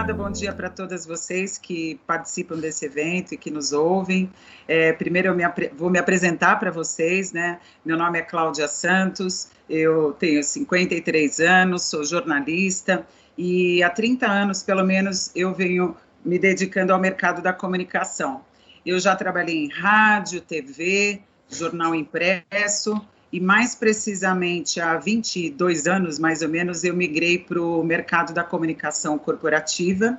obrigada, bom dia para todas vocês que participam desse evento e que nos ouvem. Primeiro eu vou me apresentar para vocês, né? Meu nome é Cláudia Santos, eu tenho 53 anos, sou jornalista e há 30 anos, pelo menos, eu venho me dedicando ao mercado da comunicação. Eu já trabalhei em rádio, TV, jornal impresso, e mais precisamente há 22 anos, mais ou menos, eu migrei para o mercado da comunicação corporativa.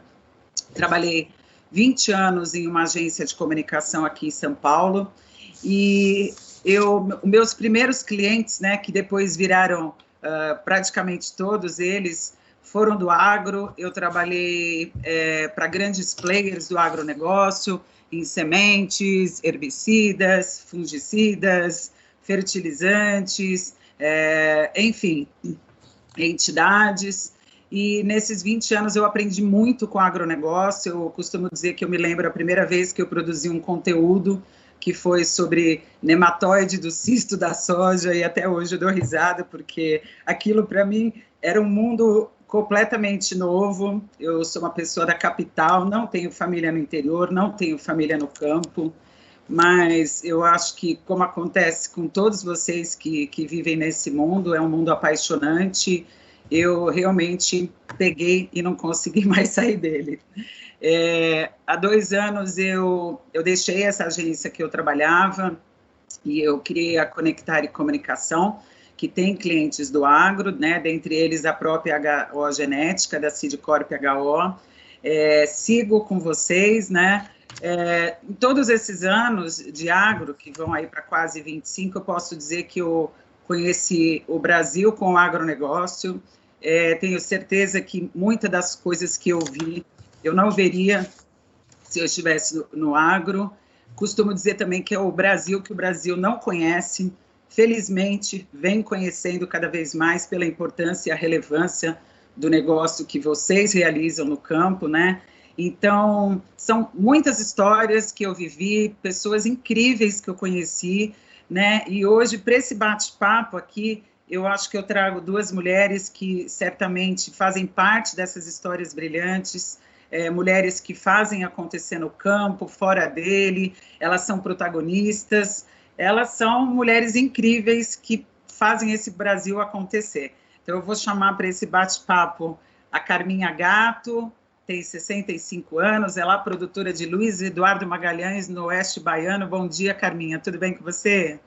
Trabalhei 20 anos em uma agência de comunicação aqui em São Paulo, e meus primeiros clientes, né, que depois viraram praticamente todos eles, foram do agro. Eu trabalhei para grandes players do agronegócio, em sementes, herbicidas, fungicidas, fertilizantes, enfim, entidades. E nesses 20 anos eu aprendi muito com agronegócio. Eu costumo dizer que eu me lembro a primeira vez que eu produzi um conteúdo que foi sobre nematóide do cisto da soja, e até hoje eu dou risada, porque aquilo para mim era um mundo completamente novo. Eu sou uma pessoa da capital, não tenho família no interior, não tenho família no campo, mas eu acho que, como acontece com todos vocês que vivem nesse mundo, é um mundo apaixonante. Eu realmente peguei e não consegui mais sair dele. Há 2 anos eu deixei essa agência que eu trabalhava e eu criei a Conectar e Comunicação, que tem clientes do agro, né, dentre eles a própria HO Genética, da Sidcorp HO. Sigo com vocês, né? Em todos esses anos de agro, que vão aí para quase 25, eu posso dizer que eu conheci o Brasil com o agronegócio. Tenho certeza que muitas das coisas que eu vi, eu não veria se eu estivesse no agro. Costumo dizer também que é o Brasil que o Brasil não conhece, felizmente vem conhecendo cada vez mais pela importância e a relevância do negócio que vocês realizam no campo, né? Então, são muitas histórias que eu vivi, pessoas incríveis que eu conheci, né? E hoje, para esse bate-papo aqui, eu acho que eu trago 2 mulheres que certamente fazem parte dessas histórias brilhantes, mulheres que fazem acontecer no campo, fora dele, elas são protagonistas, elas são mulheres incríveis que fazem esse Brasil acontecer. Então, eu vou chamar para esse bate-papo a Carminha Gatto, tem 65 anos, ela é produtora de Luiz Eduardo Magalhães, no Oeste Baiano. Bom dia, Carminha, tudo bem com você?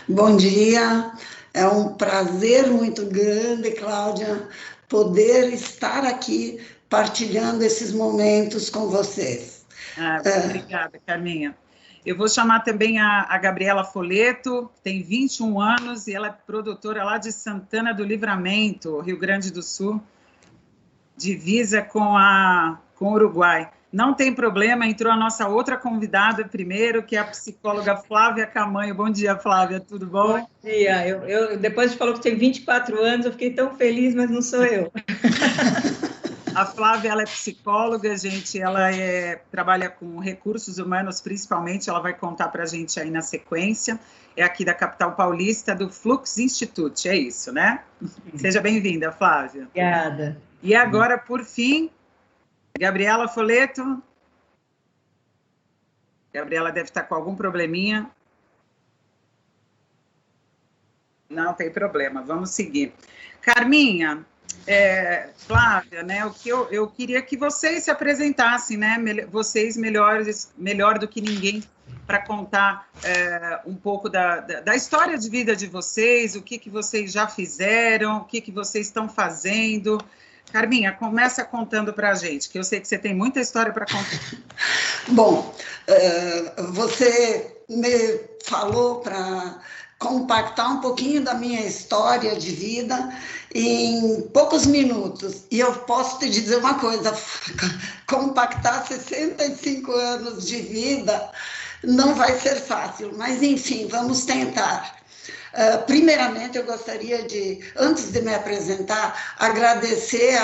Bom dia, é um prazer muito grande, Cláudia, poder estar aqui partilhando esses momentos com vocês. Obrigada, Carminha. Eu vou chamar também a Gabriela Foleto, tem 21 anos e ela é produtora lá de Santana do Livramento, Rio Grande do Sul, divisa com o Uruguai. Não tem problema, entrou a nossa outra convidada primeiro, que é a psicóloga Flávia Camanho. Bom dia, Flávia, tudo bom? Bom dia. Eu depois de falou que tem 24 anos, eu fiquei tão feliz, mas não sou eu. A Flávia, ela é psicóloga, gente, ela trabalha com recursos humanos, principalmente, ela vai contar para a gente aí na sequência, é aqui da capital paulista, do Flux Institute, é isso, né? Seja bem-vinda, Flávia. Obrigada. E agora, por fim, Gabriela Foleto. Gabriela deve estar com algum probleminha. Não tem problema, vamos seguir. Carminha, Flávia, né, o que eu queria que vocês se apresentassem, né, vocês melhor do que ninguém, para contar um pouco da história de vida de vocês, o que vocês já fizeram, o que vocês estão fazendo. Carminha, começa contando para a gente, que eu sei que você tem muita história para contar. Bom, você me falou para compactar um pouquinho da minha história de vida em poucos minutos. E eu posso te dizer uma coisa, compactar 65 anos de vida não vai ser fácil, mas enfim, vamos tentar. Primeiramente, eu gostaria de, antes de me apresentar, agradecer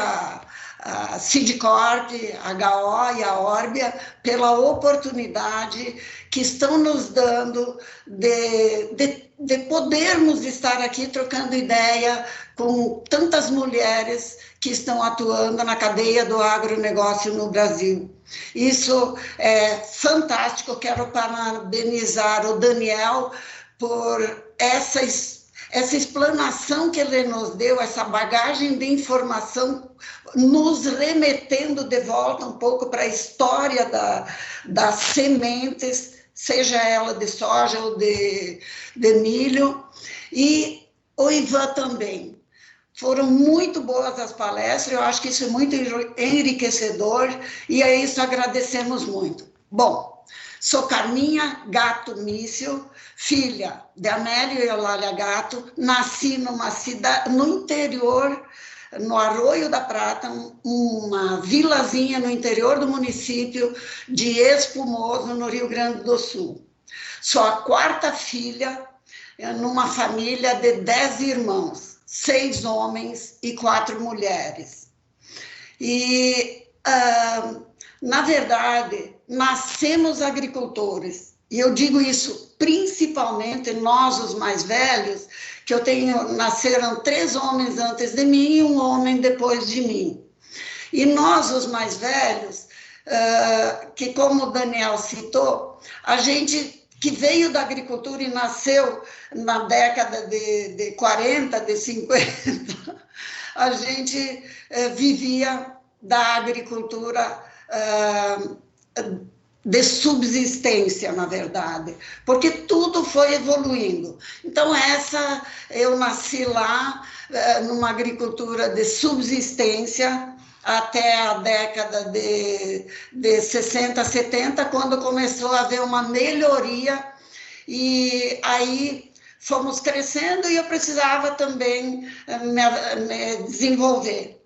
a Sidcorp, a HO e a Orbia, pela oportunidade que estão nos dando de podermos estar aqui trocando ideia com tantas mulheres que estão atuando na cadeia do agronegócio no Brasil. Isso é fantástico. Quero parabenizar o Daniel por essa explanação que ele nos deu, essa bagagem de informação, nos remetendo de volta um pouco para a história das sementes, seja ela de soja ou de milho, e o Ivan também. Foram muito boas as palestras, eu acho que isso é muito enriquecedor, e a isso agradecemos muito. Bom, sou Carminha Gato Mício, filha de Amélio e Eulália Gato, nasci numa cidade, no interior, no Arroio da Prata, uma vilazinha no interior do município de Espumoso, no Rio Grande do Sul. Sou a quarta filha numa família de 10 irmãos, 6 homens e 4 mulheres. E, na verdade, nascemos agricultores. E eu digo isso principalmente nós, os mais velhos, que nasceram 3 homens antes de mim e 1 homem depois de mim. E nós, os mais velhos, que como o Daniel citou, a gente que veio da agricultura e nasceu na década de 40, de 50, a gente vivia da agricultura de subsistência, na verdade, porque tudo foi evoluindo. Então, eu nasci lá, numa agricultura de subsistência, até a década de 60, 70, quando começou a haver uma melhoria, e aí fomos crescendo e eu precisava também me desenvolver.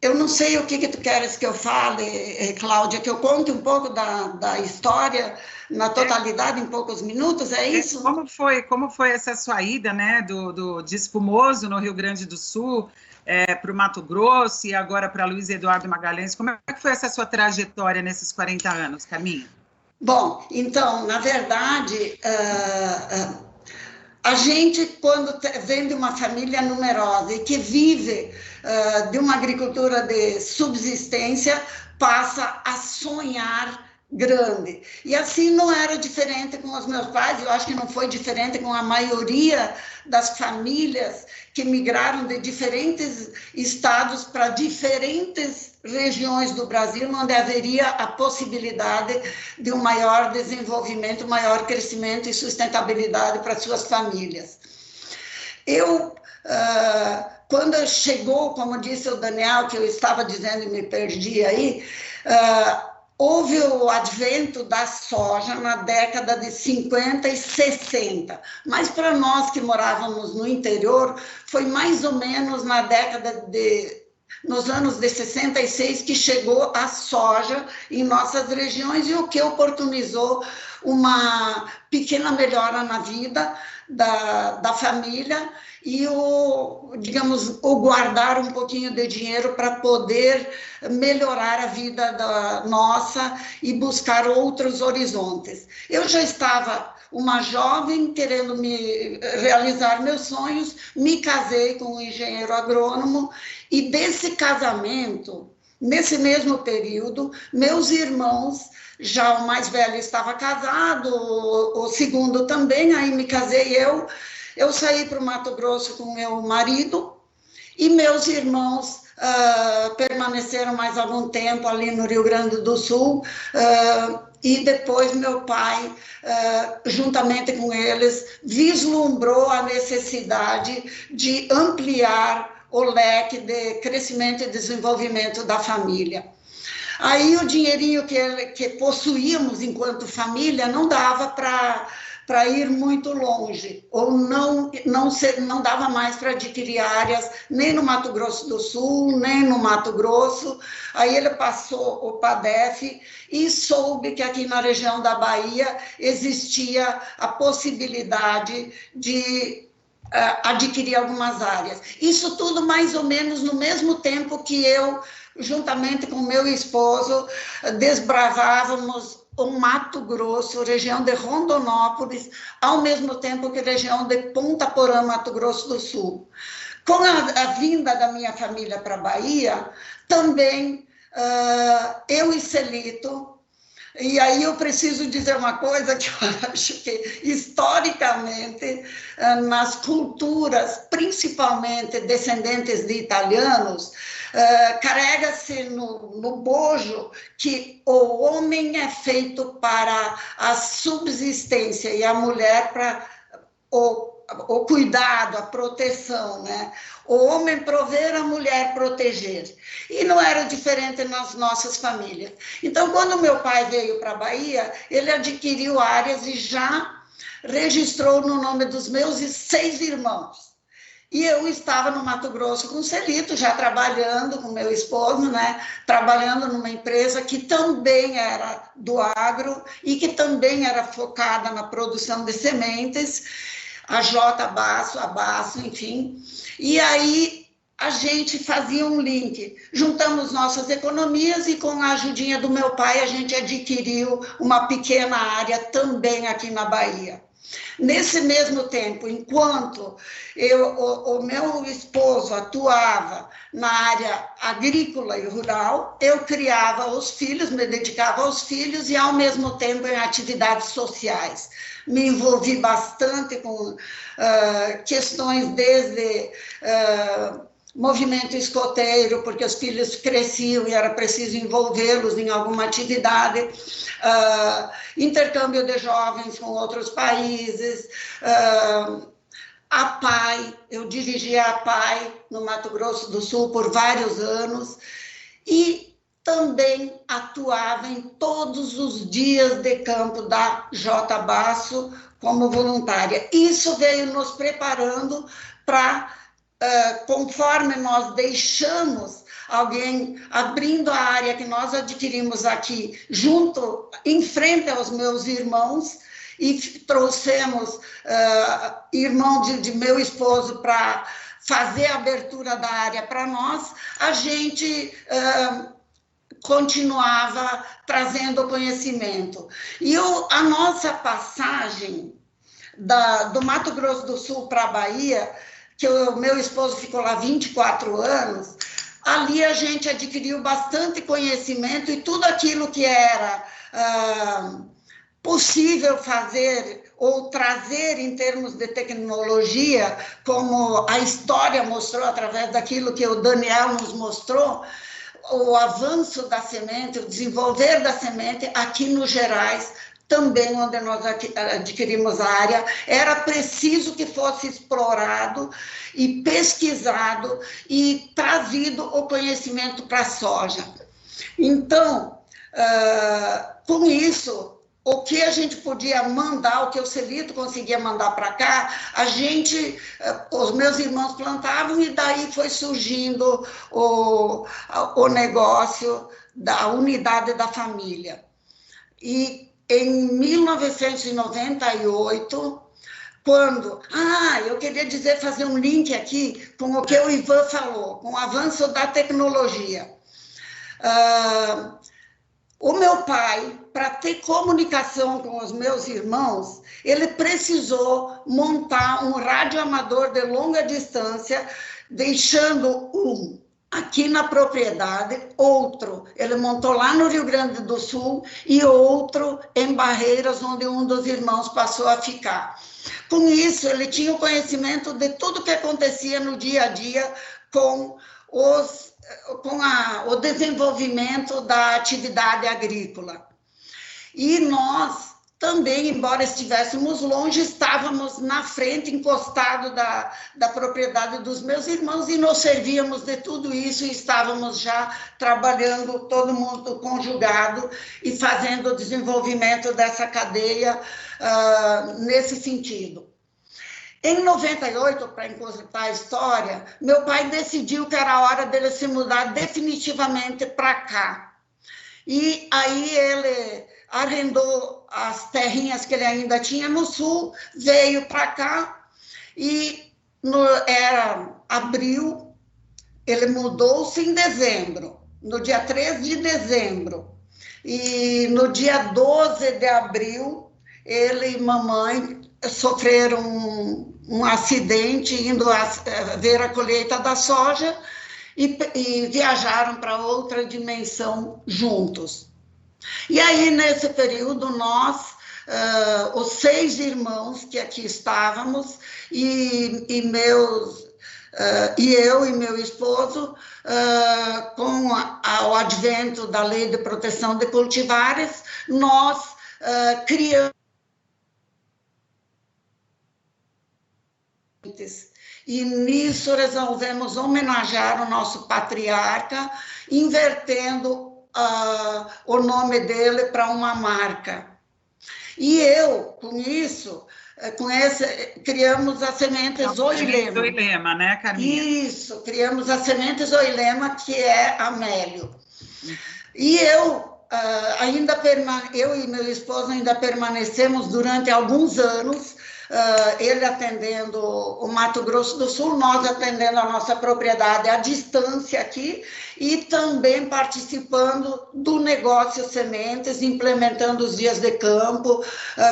Eu não sei o que tu queres que eu fale, Cláudia, que eu conte um pouco da história na totalidade, em poucos minutos, é isso? Como foi essa sua ida, né, de Espumoso, no Rio Grande do Sul, para o Mato Grosso e agora para Luiz Eduardo Magalhães? Como é que foi essa sua trajetória nesses 40 anos, Carminha? Bom, então, na verdade, a gente, quando vem de uma família numerosa e que vive de uma agricultura de subsistência, passa a sonhar grande. E assim não era diferente com os meus pais, eu acho que não foi diferente com a maioria das famílias que migraram de diferentes estados para diferentes regiões do Brasil, onde haveria a possibilidade de um maior desenvolvimento, maior crescimento e sustentabilidade para suas famílias. Quando chegou, como disse o Daniel, que eu estava dizendo e me perdi aí, houve o advento da soja na década de 50 e 60, mas para nós que morávamos no interior, foi mais ou menos nos anos de 66 que chegou a soja em nossas regiões, e o que oportunizou uma pequena melhora na vida da família e o guardar um pouquinho de dinheiro para poder melhorar a vida nossa e buscar outros horizontes. Eu já estava uma jovem querendo realizar meus sonhos, me casei com um engenheiro agrônomo, e desse casamento, nesse mesmo período, meus irmãos, já o mais velho estava casado, o segundo também, aí me casei eu saí para o Mato Grosso com meu marido, e meus irmãos permaneceram mais algum tempo ali no Rio Grande do Sul, e depois meu pai, juntamente com eles, vislumbrou a necessidade de ampliar o leque de crescimento e desenvolvimento da família. Aí o dinheirinho que possuíamos enquanto família não dava para ir muito longe, ou não dava mais para adquirir áreas, nem no Mato Grosso do Sul, nem no Mato Grosso. Aí ele passou o PADEF e soube que aqui na região da Bahia existia a possibilidade de adquirir algumas áreas. Isso tudo mais ou menos no mesmo tempo que eu, juntamente com meu esposo, desbravávamos o Mato Grosso, região de Rondonópolis, ao mesmo tempo que região de Ponta Porã, Mato Grosso do Sul. Com a vinda da minha família para a Bahia, também eu e Celito. E aí eu preciso dizer uma coisa que eu acho que, historicamente, nas culturas, principalmente descendentes de italianos, carrega-se no bojo que o homem é feito para a subsistência e a mulher para o cuidado, a proteção, né? O homem prover, a mulher proteger. E não era diferente nas nossas famílias. Então, quando meu pai veio para a Bahia, ele adquiriu áreas e já registrou no nome dos meus 6 irmãos. E eu estava no Mato Grosso com o Celito, já trabalhando com meu esposo, né? Trabalhando numa empresa que também era do agro e que também era focada na produção de sementes, a J. Basso, a Basso, enfim. E aí a gente fazia um link, juntamos nossas economias e com a ajudinha do meu pai a gente adquiriu uma pequena área também aqui na Bahia. Nesse mesmo tempo, enquanto o meu esposo atuava na área agrícola e rural, eu criava os filhos, me dedicava aos filhos e, ao mesmo tempo, em atividades sociais. Me envolvi bastante com questões desde movimento escoteiro, porque os filhos cresciam e era preciso envolvê-los em alguma atividade, intercâmbio de jovens com outros países, a PAI, eu dirigi a PAI no Mato Grosso do Sul por vários anos e também atuava em todos os dias de campo da J. Basso como voluntária. Isso veio nos preparando para, conforme nós deixamos alguém abrindo a área que nós adquirimos aqui, junto, em frente aos meus irmãos, e trouxemos irmão de meu esposo para fazer a abertura da área para nós, a gente continuava trazendo conhecimento. E a nossa passagem do Mato Grosso do Sul para a Bahia, que o meu esposo ficou lá 24 anos, ali a gente adquiriu bastante conhecimento e tudo aquilo que era possível fazer ou trazer em termos de tecnologia, como a história mostrou através daquilo que o Daniel nos mostrou, o avanço da semente, o desenvolver da semente aqui no Gerais, também onde nós adquirimos a área, era preciso que fosse explorado e pesquisado e trazido o conhecimento para a soja. Então, com isso, o que a gente podia mandar, o que o Celito conseguia mandar para cá, os meus irmãos plantavam e daí foi surgindo o negócio da unidade da família. E em 1998, quando... eu queria fazer um link aqui com o que o Ivan falou, com o avanço da tecnologia. O meu pai, para ter comunicação com os meus irmãos, ele precisou montar um radioamador de longa distância, deixando um aqui na propriedade, outro ele montou lá no Rio Grande do Sul e outro em Barreiras, onde um dos irmãos passou a ficar. Com isso, ele tinha o conhecimento de tudo que acontecia no dia a dia com o desenvolvimento da atividade agrícola. E nós também, embora estivéssemos longe, estávamos na frente, encostado da propriedade dos meus irmãos e nos servíamos de tudo isso e estávamos já trabalhando, todo mundo conjugado e fazendo o desenvolvimento dessa cadeia nesse sentido. Em 98, para encurtar a história, meu pai decidiu que era hora dele se mudar definitivamente para cá. E aí ele arrendou as terrinhas que ele ainda tinha no sul, veio para cá e era abril, ele mudou-se em dezembro, no dia 13 de dezembro. E no dia 12 de abril, ele e mamãe sofreram um acidente indo ver a colheita da soja e viajaram para outra dimensão juntos. E aí, nesse período, nós, os 6 irmãos que aqui estávamos, e eu e meu esposo, com o advento da Lei de Proteção de Cultivares, nós criamos. E nisso resolvemos homenagear o nosso patriarca, invertendo o nome dele para uma marca. E eu, com isso, criamos as sementes Oilema. Oilema, né, Carminha? Isso, criamos as sementes Oilema, que é Amélio. E eu e meu esposo ainda permanecemos durante alguns anos, ele atendendo o Mato Grosso do Sul, nós atendendo a nossa propriedade à distância aqui, e também participando do negócio sementes, implementando os dias de campo,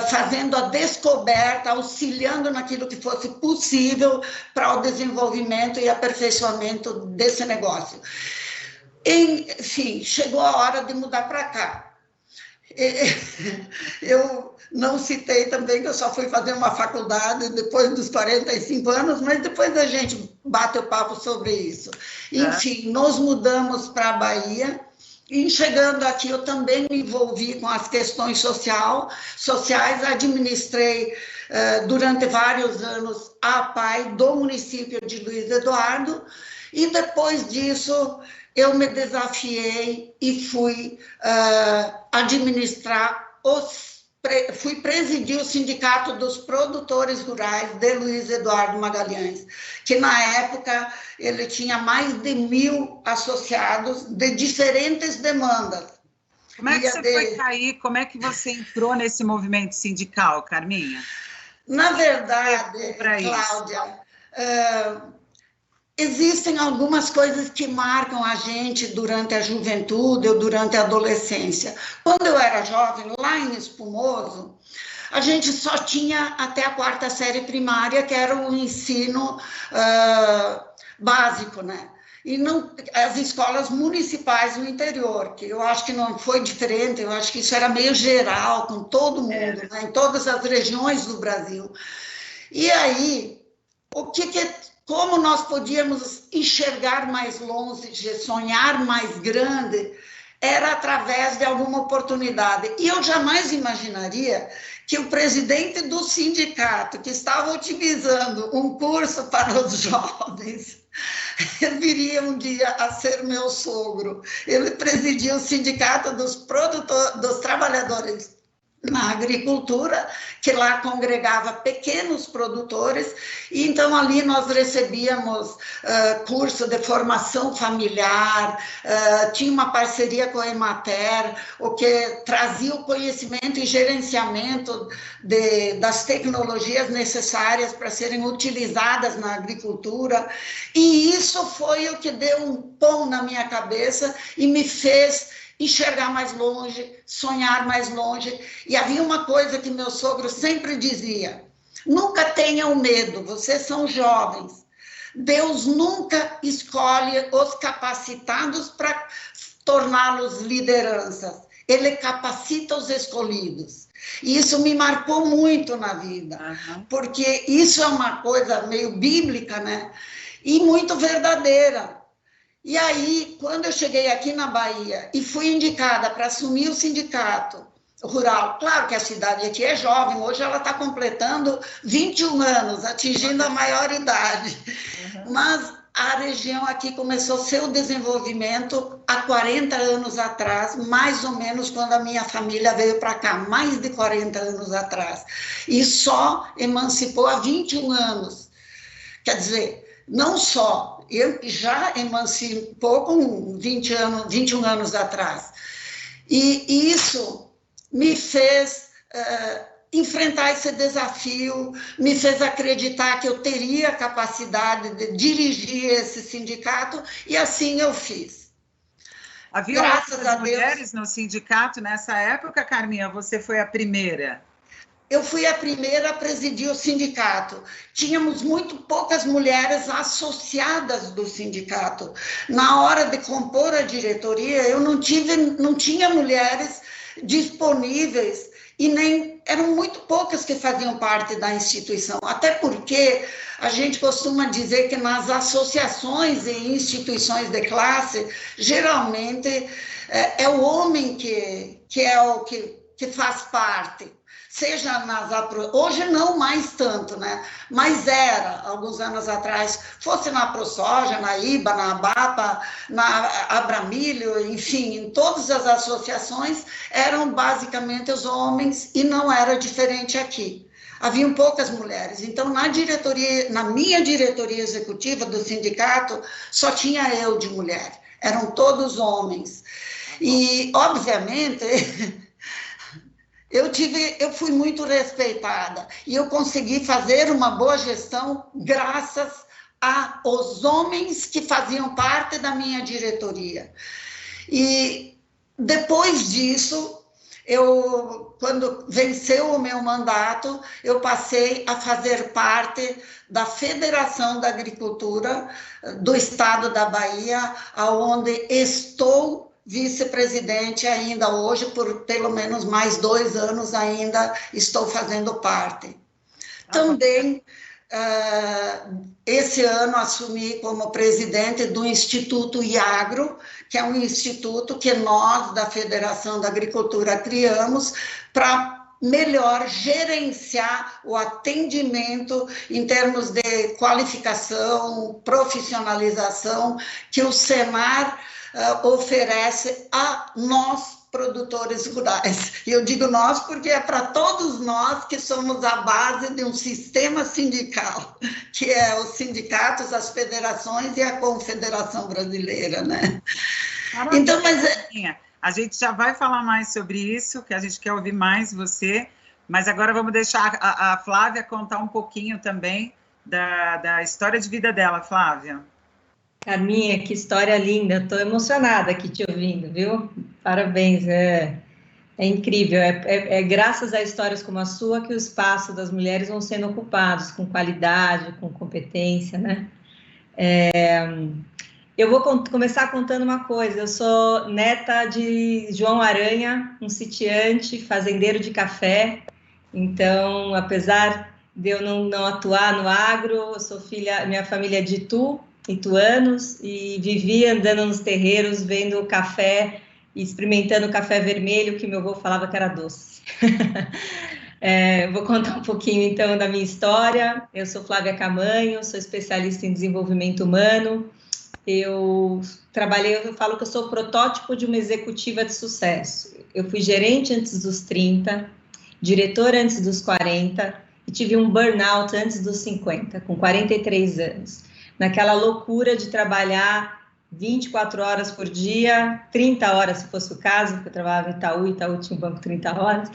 fazendo a descoberta, auxiliando naquilo que fosse possível para o desenvolvimento e aperfeiçoamento desse negócio. Enfim, chegou a hora de mudar para cá. Eu não citei também que eu só fui fazer uma faculdade depois dos 45 anos, mas depois a gente bate o papo sobre isso. Enfim, nos mudamos para a Bahia, e chegando aqui eu também me envolvi com as questões sociais, administrei durante vários anos a APAI do município de Luiz Eduardo, e depois disso eu me desafiei e fui fui presidir o Sindicato dos Produtores Rurais de Luiz Eduardo Magalhães, que na época ele tinha mais de 1.000 associados de diferentes demandas. Como é que você foi cair? Como é que você entrou nesse movimento sindical, Carminha? Na verdade, Cláudia, existem algumas coisas que marcam a gente durante a juventude ou durante a adolescência. Quando eu era jovem, lá em Espumoso, a gente só tinha até a 4ª série primária, que era o ensino básico, né? E não, as escolas municipais no interior, que eu acho que não foi diferente, eu acho que isso era meio geral, com todo mundo, né? Em todas as regiões do Brasil. E aí, como nós podíamos enxergar mais longe, sonhar mais grande, era através de alguma oportunidade. E eu jamais imaginaria que o presidente do sindicato, que estava otimizando um curso para os jovens, viria um dia a ser meu sogro. Ele presidia o Sindicato dos Trabalhadores na Agricultura, que lá congregava pequenos produtores, e então ali nós recebíamos curso de formação familiar, tinha uma parceria com a Emater, o que trazia o conhecimento e gerenciamento das tecnologias necessárias para serem utilizadas na agricultura, e isso foi o que deu um pão na minha cabeça e me fez enxergar mais longe, sonhar mais longe. E havia uma coisa que meu sogro sempre dizia: nunca tenham medo, vocês são jovens. Deus nunca escolhe os capacitados para torná-los lideranças. Ele capacita os escolhidos. E isso me marcou muito na vida, porque isso é uma coisa meio bíblica, né? E muito verdadeira. E aí, quando eu cheguei aqui na Bahia e fui indicada para assumir o sindicato rural, claro que a cidade aqui é jovem, hoje ela está completando 21 anos, atingindo a maioridade, mas a região aqui começou seu desenvolvimento há 40 anos atrás, mais ou menos quando a minha família veio para cá, mais de 40 anos atrás, e só emancipou há 21 anos. Quer dizer, não só, eu já emancipou com 21 anos atrás. E isso me fez enfrentar esse desafio, me fez acreditar que eu teria a capacidade de dirigir esse sindicato, e assim eu fiz. Havia outras mulheres no sindicato nessa época, Carminha? Você foi a primeira? Eu fui a primeira a presidir o sindicato. Tínhamos muito poucas mulheres associadas do sindicato. Na hora de compor a diretoria, eu não tinha mulheres disponíveis, e nem eram muito poucas que faziam parte da instituição, até porque a gente costuma dizer que nas associações e instituições de classe, geralmente é o homem que é o que faz parte, seja hoje não mais tanto, né? Mas era, alguns anos atrás, fosse na ProSoja, na IBA, na ABAPA, na Abramilho, enfim, em todas as associações, eram basicamente os homens, e não era diferente aqui. Haviam poucas mulheres, então na minha diretoria executiva do sindicato, só tinha eu de mulher, eram todos homens. E, obviamente... Eu fui muito respeitada, e eu consegui fazer uma boa gestão graças aos homens que faziam parte da minha diretoria. E depois disso, quando venceu o meu mandato, eu passei a fazer parte da Federação da Agricultura do Estado da Bahia, onde estou vice-presidente ainda hoje, por pelo menos mais 2 anos ainda estou fazendo parte. Também, esse ano, assumi como presidente do Instituto IAGRO, que é um instituto que nós, da Federação da Agricultura, criamos para melhor gerenciar o atendimento em termos de qualificação, profissionalização, que o Senar oferece a nós, produtores rurais. E eu digo nós porque é para todos nós que somos a base de um sistema sindical, que é os sindicatos, as federações e a Confederação Brasileira, né? Maravilha. Então, a gente já vai falar mais sobre isso, que a gente quer ouvir mais você, mas agora vamos deixar a Flávia contar um pouquinho também da história de vida dela. Flávia. Carminha, que história linda, estou emocionada aqui te ouvindo, viu? Parabéns, é incrível, é graças a histórias como a sua que o espaço das mulheres vão sendo ocupados com qualidade, com competência, né? Eu vou começar contando uma coisa, eu sou neta de João Aranha, um sitiante, fazendeiro de café, então, apesar de eu não atuar no agro, eu sou minha família é de ituanos, e vivia andando nos terreiros, vendo o café, experimentando o café vermelho, que meu avô falava que era doce. Vou contar um pouquinho, então, da minha história. Eu sou Flávia Camanho, sou especialista em desenvolvimento humano. Eu falo que eu sou o protótipo de uma executiva de sucesso. Eu fui gerente antes dos 30, diretora antes dos 40, e tive um burnout antes dos 50, com 43 anos. Naquela loucura de trabalhar 24 horas por dia, 30 horas se fosse o caso, porque eu trabalhava em Itaú tinha um banco 30 horas,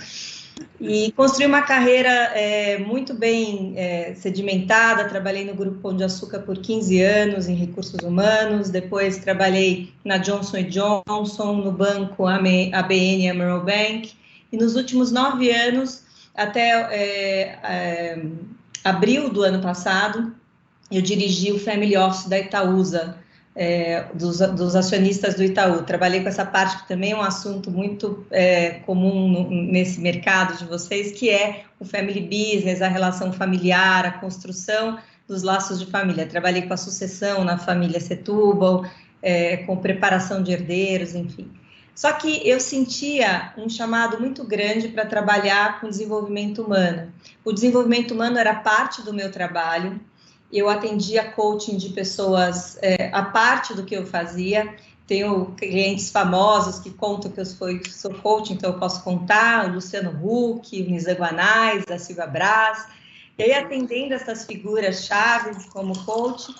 e construí uma carreira muito bem sedimentada. Trabalhei no Grupo Pão de Açúcar por 15 anos em recursos humanos, depois trabalhei na Johnson & Johnson, no banco ABN AMRO Bank, e nos últimos 9 anos, até abril do ano passado, eu dirigi o Family Office da Itaúsa, dos acionistas do Itaú. Trabalhei com essa parte, que também é um assunto muito comum nesse mercado de vocês, que é o family business, a relação familiar, a construção dos laços de família. Trabalhei com a sucessão na família Setúbal, com preparação de herdeiros, enfim. Só que eu sentia um chamado muito grande para trabalhar com desenvolvimento humano. O desenvolvimento humano era parte do meu trabalho. Eu atendia coaching de pessoas a parte do que eu fazia. Tenho clientes famosos que contam que eu sou coach, então eu posso contar, o Luciano Huck, o Nizam Guanais, a Silvia Braz. E aí, atendendo essas figuras chaves como coach,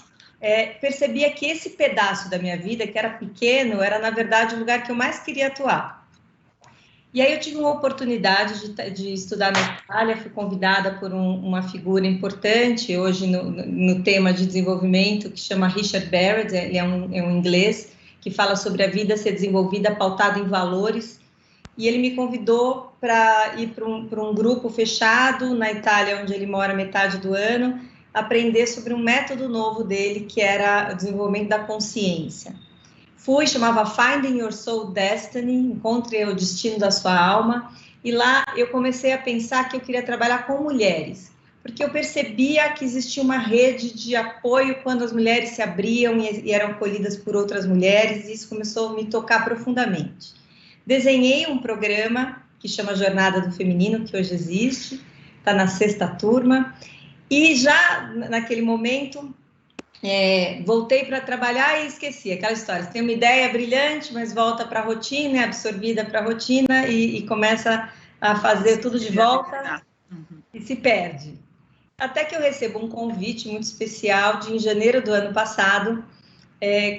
percebia que esse pedaço da minha vida, que era pequeno, era, na verdade, o lugar que eu mais queria atuar. E aí eu tive uma oportunidade de estudar na Itália, fui convidada por uma figura importante hoje no tema de desenvolvimento, que chama Richard Barrett, ele é um inglês, que fala sobre a vida ser desenvolvida pautada em valores, e ele me convidou para ir para um grupo fechado na Itália, onde ele mora metade do ano, aprender sobre um método novo dele, que era o desenvolvimento da consciência. Chamava Finding Your Soul Destiny, Encontre o Destino da Sua Alma, e lá eu comecei a pensar que eu queria trabalhar com mulheres, porque eu percebia que existia uma rede de apoio quando as mulheres se abriam e eram acolhidas por outras mulheres, e isso começou a me tocar profundamente. Desenhei um programa que chama Jornada do Feminino, que hoje existe, está na 6ª turma, e já naquele momento... voltei para trabalhar e esqueci aquela história. Você tem uma ideia brilhante, mas volta para a rotina, é absorvida para a rotina e começa a fazer tudo de volta e se perde. Até que eu recebo um convite muito especial de, em janeiro do ano passado,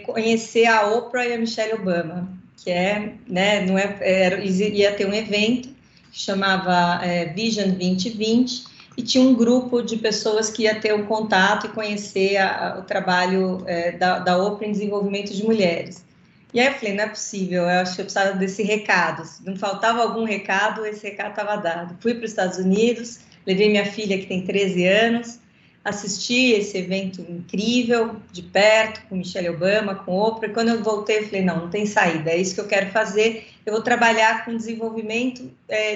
conhecer a Oprah e a Michelle Obama, que ia ter um evento que chamava Vision 2020, e tinha um grupo de pessoas que ia ter um contato e conhecer o trabalho da Oprah em desenvolvimento de mulheres. E aí eu falei, não é possível, eu acho que eu precisava desse recado. Se não faltava algum recado, esse recado estava dado. Fui para os Estados Unidos, levei minha filha, que tem 13 anos, assisti esse evento incrível, de perto, com Michelle Obama, com Oprah, e quando eu voltei, eu falei, não tem saída, é isso que eu quero fazer, eu vou trabalhar com desenvolvimento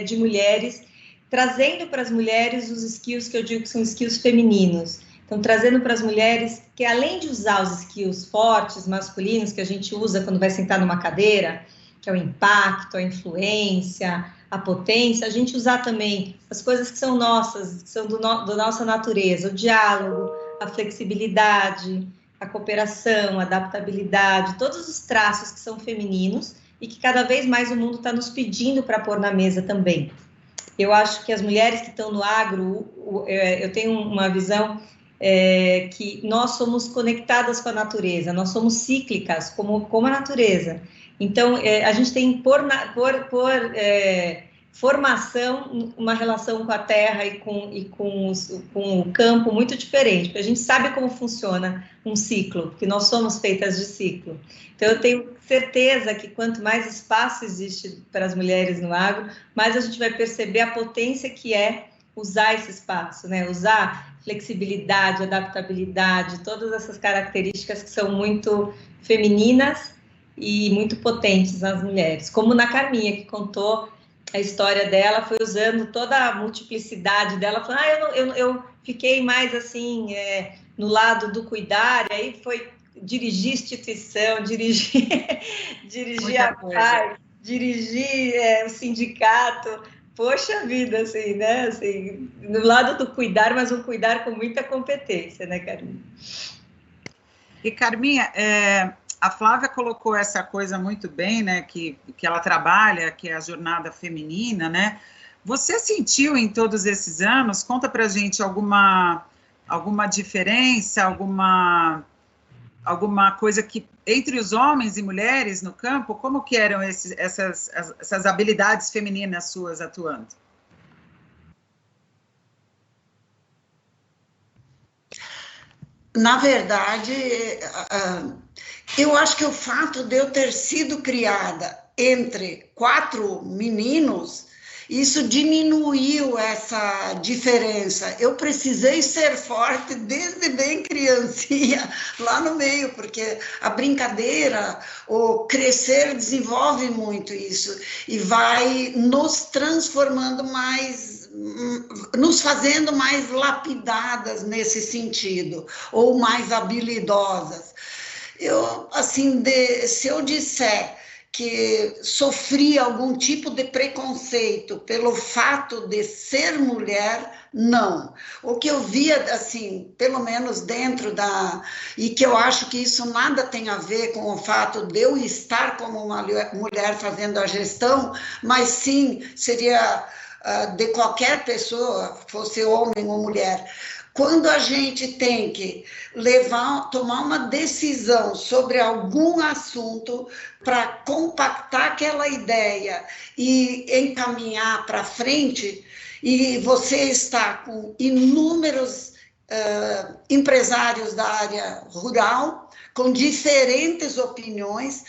de mulheres, trazendo para as mulheres os skills que eu digo que são skills femininos. Então, trazendo para as mulheres que, além de usar os skills fortes, masculinos, que a gente usa quando vai sentar numa cadeira, que é o impacto, a influência, a potência, a gente usar também as coisas que são nossas, que são da nossa natureza, o diálogo, a flexibilidade, a cooperação, a adaptabilidade, todos os traços que são femininos e que cada vez mais o mundo está nos pedindo para pôr na mesa também. Eu acho que as mulheres que estão no agro, eu tenho uma visão que nós somos conectadas com a natureza, nós somos cíclicas, como a natureza. Então, a gente tem, por formação, uma relação com a terra e com o campo muito diferente, porque a gente sabe como funciona um ciclo, porque nós somos feitas de ciclo. Então, eu tenho certeza que quanto mais espaço existe para as mulheres no agro, mais a gente vai perceber a potência que é usar esse espaço, né? Usar flexibilidade, adaptabilidade, todas essas características que são muito femininas e muito potentes nas mulheres. Como na Carminha, que contou a história dela, foi usando toda a multiplicidade dela, falando, eu fiquei mais assim, no lado do cuidar, e aí foi dirigir instituição, dirigir a paz, dirigir o sindicato. Poxa vida, assim, né? Assim, no lado do cuidar, mas um cuidar com muita competência, né, Carminha? E, Carminha, a Flávia colocou essa coisa muito bem, né, que ela trabalha, que é a jornada feminina, né? Você sentiu em todos esses anos, conta pra gente alguma diferença, alguma coisa que entre os homens e mulheres no campo, como que eram essas habilidades femininas suas atuando? Na verdade, eu acho que o fato de eu ter sido criada entre 4 meninos, isso diminuiu essa diferença. Eu precisei ser forte desde bem criancinha, lá no meio, porque a brincadeira, o crescer desenvolve muito isso e vai nos transformando mais, nos fazendo mais lapidadas nesse sentido, ou mais habilidosas. Eu, assim, se eu disser que sofri algum tipo de preconceito pelo fato de ser mulher, não. O que eu via, assim, pelo menos dentro e que eu acho que isso nada tem a ver com o fato de eu estar como uma mulher fazendo a gestão, mas sim seria de qualquer pessoa, fosse homem ou mulher, quando a gente tem que tomar uma decisão sobre algum assunto para compactar aquela ideia e encaminhar para frente, e você está com inúmeros empresários da área rural, com diferentes opiniões,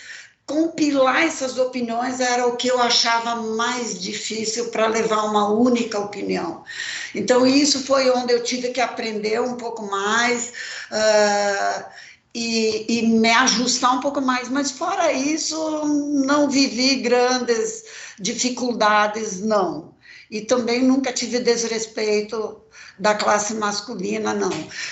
compilar essas opiniões era o que eu achava mais difícil para levar uma única opinião. Então, isso foi onde eu tive que aprender um pouco mais e me ajustar um pouco mais. Mas, fora isso, não vivi grandes dificuldades, não. E também nunca tive desrespeito da classe masculina, não.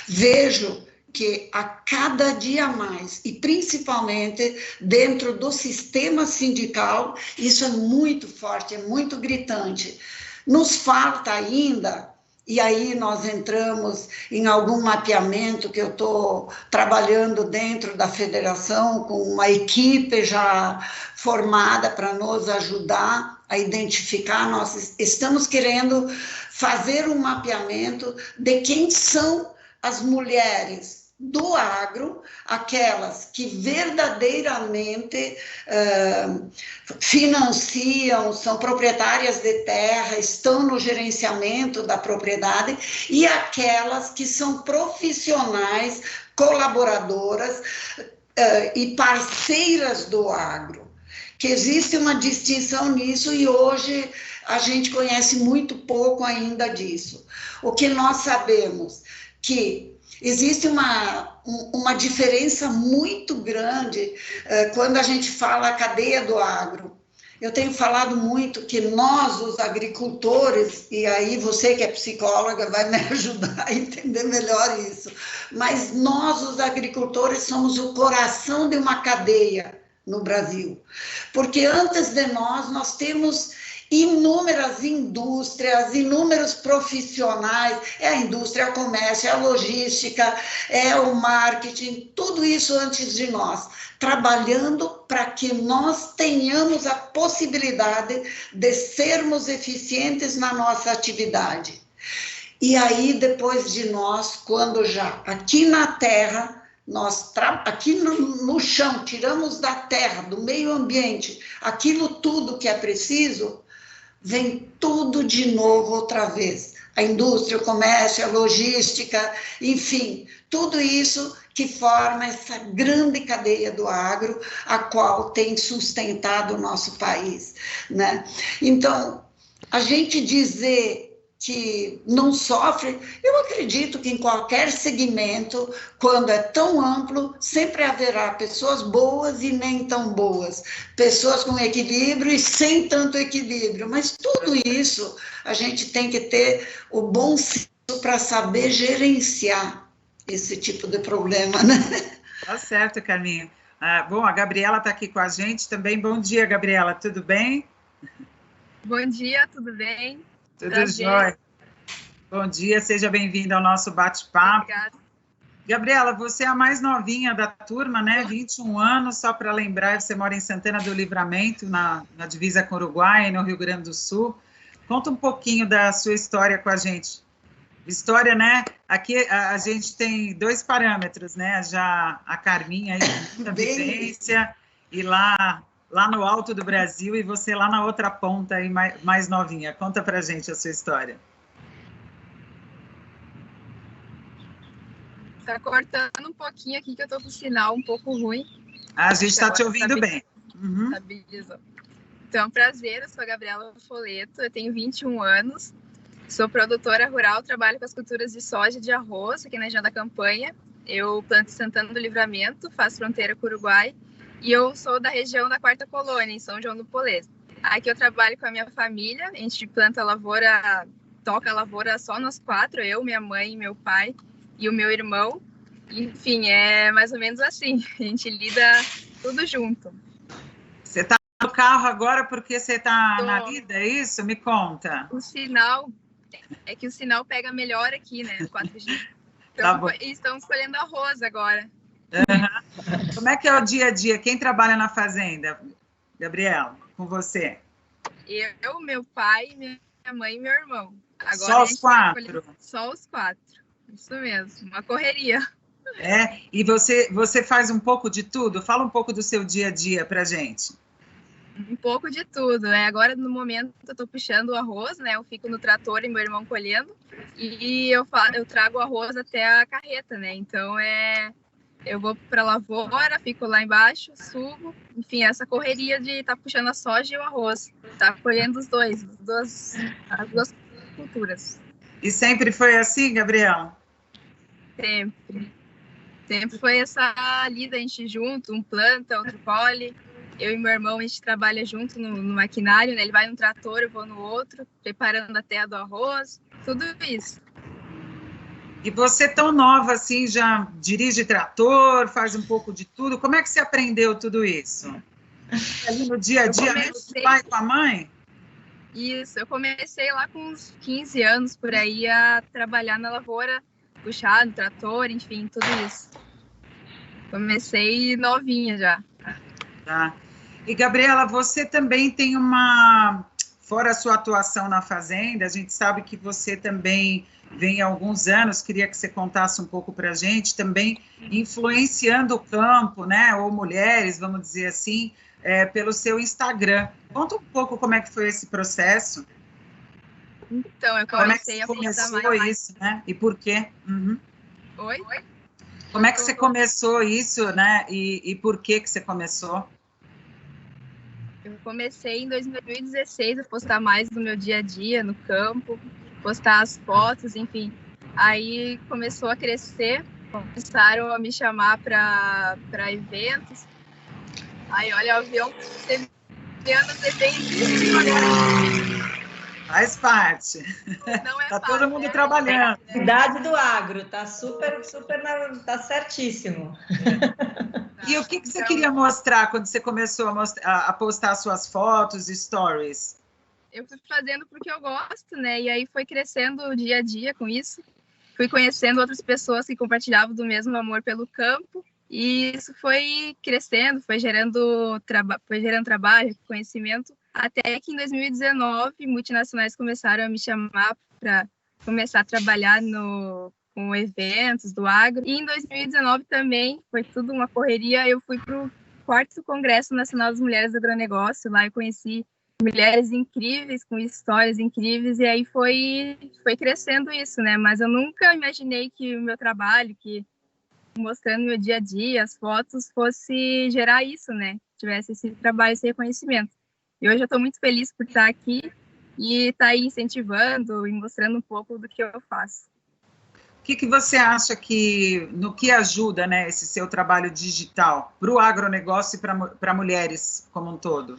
Vejo que a cada dia mais, e principalmente dentro do sistema sindical, isso é muito forte, é muito gritante. Nos falta ainda, e aí nós entramos em algum mapeamento que eu estou trabalhando dentro da federação, com uma equipe já formada para nos ajudar a identificar, nós estamos querendo fazer um mapeamento de quem são as mulheres do agro, aquelas que verdadeiramente financiam, são proprietárias de terra, estão no gerenciamento da propriedade, e aquelas que são profissionais, colaboradoras e parceiras do agro. Que existe uma distinção nisso e hoje a gente conhece muito pouco ainda disso. O que nós sabemos que existe uma diferença muito grande quando a gente fala a cadeia do agro. Eu tenho falado muito que nós, os agricultores, e aí você que é psicóloga vai me ajudar a entender melhor isso, mas nós, os agricultores, somos o coração de uma cadeia no Brasil. Porque antes de nós temos inúmeras indústrias, inúmeros profissionais, é a indústria, é o comércio, é a logística, é o marketing, tudo isso antes de nós, trabalhando para que nós tenhamos a possibilidade de sermos eficientes na nossa atividade. E aí, depois de nós, quando já aqui na terra, nós aqui no chão, tiramos da terra, do meio ambiente, aquilo tudo que é preciso, vem tudo de novo outra vez. A indústria, o comércio, a logística, enfim, tudo isso que forma essa grande cadeia do agro, a qual tem sustentado o nosso país, né? Então, a gente dizer que não sofre, eu acredito que em qualquer segmento, quando é tão amplo, sempre haverá pessoas boas e nem tão boas, pessoas com equilíbrio e sem tanto equilíbrio, mas tudo isso a gente tem que ter o bom senso para saber gerenciar esse tipo de problema, né? Tá certo, Carminha. Bom, a Gabriela está aqui com a gente também. Bom dia, Gabriela, tudo bem? Bom dia, tudo bem? Tudo jóia. Bom dia, seja bem-vinda ao nosso bate-papo. Obrigada. Gabriela, você é a mais novinha da turma, né? 21 anos, só para lembrar, você mora em Santana do Livramento, na divisa com o Uruguai, no Rio Grande do Sul. Conta um pouquinho da sua história com a gente. História, né? Aqui a gente tem 2 parâmetros, né? Já a Carminha aí, da vivência, e lá no alto do Brasil, e você lá na outra ponta, aí, mais novinha. Conta pra gente a sua história. Tá cortando um pouquinho aqui, que eu tô com o sinal um pouco ruim. A gente está te ouvindo bem. Uhum. Estabilizou. Então, prazer, eu sou a Gabriela Foleto, eu tenho 21 anos, sou produtora rural, trabalho com as culturas de soja e de arroz aqui na região da Campanha. Eu planto em Santana do Livramento, faço fronteira com o Uruguai, e eu sou da região da Quarta Colônia, em São João do Polês. Aqui eu trabalho com a minha família, a gente planta a lavoura, toca a lavoura só nós 4, eu, minha mãe, meu pai e o meu irmão. Enfim, é mais ou menos assim, a gente lida tudo junto. Você está no carro agora porque você está na lida, é isso? Me conta. O sinal, é que o sinal pega melhor aqui, né, 4G. Tá Então, bom. estamos colhendo arroz agora. Uhum. Como é que é o dia a dia? Quem trabalha na fazenda, Gabriela, com você? Eu, meu pai e minha mãe e meu irmão. Agora só os 4? Só os 4. Isso mesmo, uma correria. E você faz um pouco de tudo? Fala um pouco do seu dia a dia pra gente. Um pouco de tudo, né? Agora, no momento, eu tô puxando o arroz, né? Eu fico no trator e meu irmão colhendo. E eu trago o arroz até a carreta, né? Então, eu vou para a lavoura, fico lá embaixo, subo. Enfim, essa correria de estar puxando a soja e o arroz. Tá colhendo as duas culturas. E sempre foi assim, Gabriela? Sempre foi essa lida, a gente junto, um planta, outro colhe. Eu e meu irmão, a gente trabalha junto no maquinário, né? Ele vai num trator, eu vou no outro, preparando a terra do arroz, tudo isso. E você, tão nova assim, já dirige trator, faz um pouco de tudo. Como é que você aprendeu tudo isso? Ali no dia a dia, mesmo com o pai e com a mãe? Isso, eu comecei lá com uns 15 anos, por aí, a trabalhar na lavoura, puxar no trator, enfim, tudo isso. Comecei novinha já. Tá. E, Gabriela, você também tem fora a sua atuação na fazenda, a gente sabe que você também vem há alguns anos, queria que você contasse um pouco para a gente, também influenciando o campo, né, ou mulheres, vamos dizer assim, pelo seu Instagram. Conta um pouco como é que foi esse processo. Então, eu comecei a postar mais. Como é que começou isso, né, e por quê? Uhum. Oi? Como é que você começou isso, né, e por que você começou? Eu comecei em 2016 a postar mais no meu dia a dia, no campo, postar as fotos, enfim. Aí começou a crescer, começaram a me chamar para eventos. Aí, olha, o avião tendo desenho agora. Faz parte. Não é tá fácil, todo mundo trabalhando. Cidade do agro, tá super, tá certíssimo. E o que você queria mostrar quando você começou a postar suas fotos e stories? Eu fui fazendo porque eu gosto, né? E aí foi crescendo o dia a dia com isso. Fui conhecendo outras pessoas que compartilhavam do mesmo amor pelo campo. E isso foi crescendo, foi gerando trabalho, conhecimento. Até que em 2019, multinacionais começaram a me chamar para começar a trabalhar com eventos do agro. E em 2019 também, foi tudo uma correria, eu fui para o 4º Congresso Nacional das Mulheres do Agronegócio. Lá eu conheci mulheres incríveis, com histórias incríveis, e aí foi crescendo isso, né? Mas eu nunca imaginei que o meu trabalho, que mostrando meu dia a dia, as fotos, fosse gerar isso, né? Tivesse esse trabalho, esse reconhecimento. E hoje eu estou muito feliz por estar aqui e estar aí incentivando e mostrando um pouco do que eu faço. O que você acha no que ajuda, né, esse seu trabalho digital para o agronegócio e para mulheres como um todo?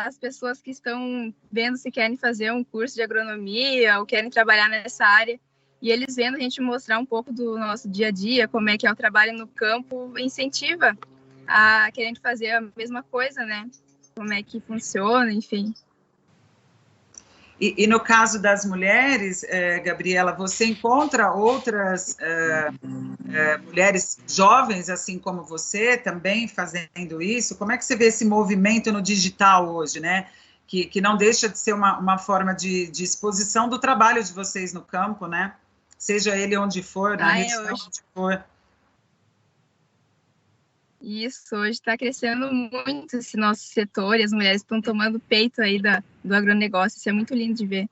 As pessoas que estão vendo se querem fazer um curso de agronomia ou querem trabalhar nessa área, e eles vendo a gente mostrar um pouco do nosso dia a dia, como é que é o trabalho no campo, incentiva a querendo fazer a mesma coisa, né? Como é que funciona, enfim. E no caso das mulheres, Gabriela, você encontra outras mulheres jovens, assim como você, também fazendo isso? Como é que você vê esse movimento no digital hoje, né? Que não deixa de ser uma forma de exposição do trabalho de vocês no campo, né? Seja ele onde for, na região onde for. Isso, hoje está crescendo muito esse nosso setor e as mulheres estão tomando peito aí do agronegócio, isso é muito lindo de ver.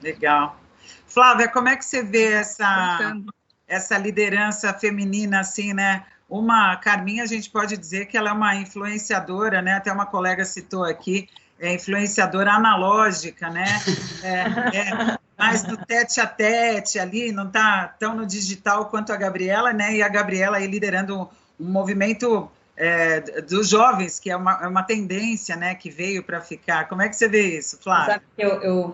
Legal. Flávia, como é que você vê essa liderança feminina, assim, né? Uma Carminha, a gente pode dizer que ela é uma influenciadora, né? Até uma colega citou aqui, influenciadora analógica, né? Mais do tete a tete ali, não está tão no digital quanto a Gabriela, né? E a Gabriela aí liderando um movimento dos jovens, que é uma tendência, né, que veio para ficar. Como é que você vê isso, Flávia? Sabe,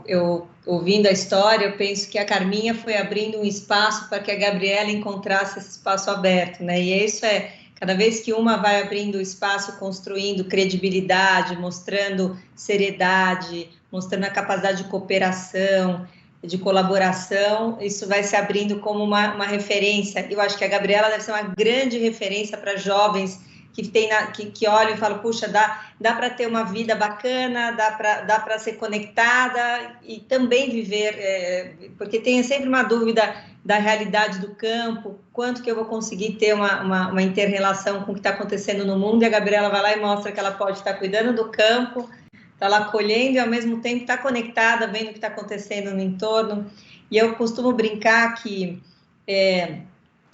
eu ouvindo a história, eu penso que a Carminha foi abrindo um espaço para que a Gabriela encontrasse esse espaço aberto, né? E isso cada vez que uma vai abrindo o espaço, construindo credibilidade, mostrando seriedade, mostrando a capacidade de cooperação, de colaboração, isso vai se abrindo como uma referência. Eu acho que a Gabriela deve ser uma grande referência para jovens que olham e falam, puxa, dá para ter uma vida bacana, dá para ser conectada e também viver, porque tem sempre uma dúvida da realidade do campo, quanto que eu vou conseguir ter uma inter-relação com o que está acontecendo no mundo, e a Gabriela vai lá e mostra que ela pode estar cuidando do campo, está lá colhendo e ao mesmo tempo está conectada, vendo o que está acontecendo no entorno. E eu costumo brincar que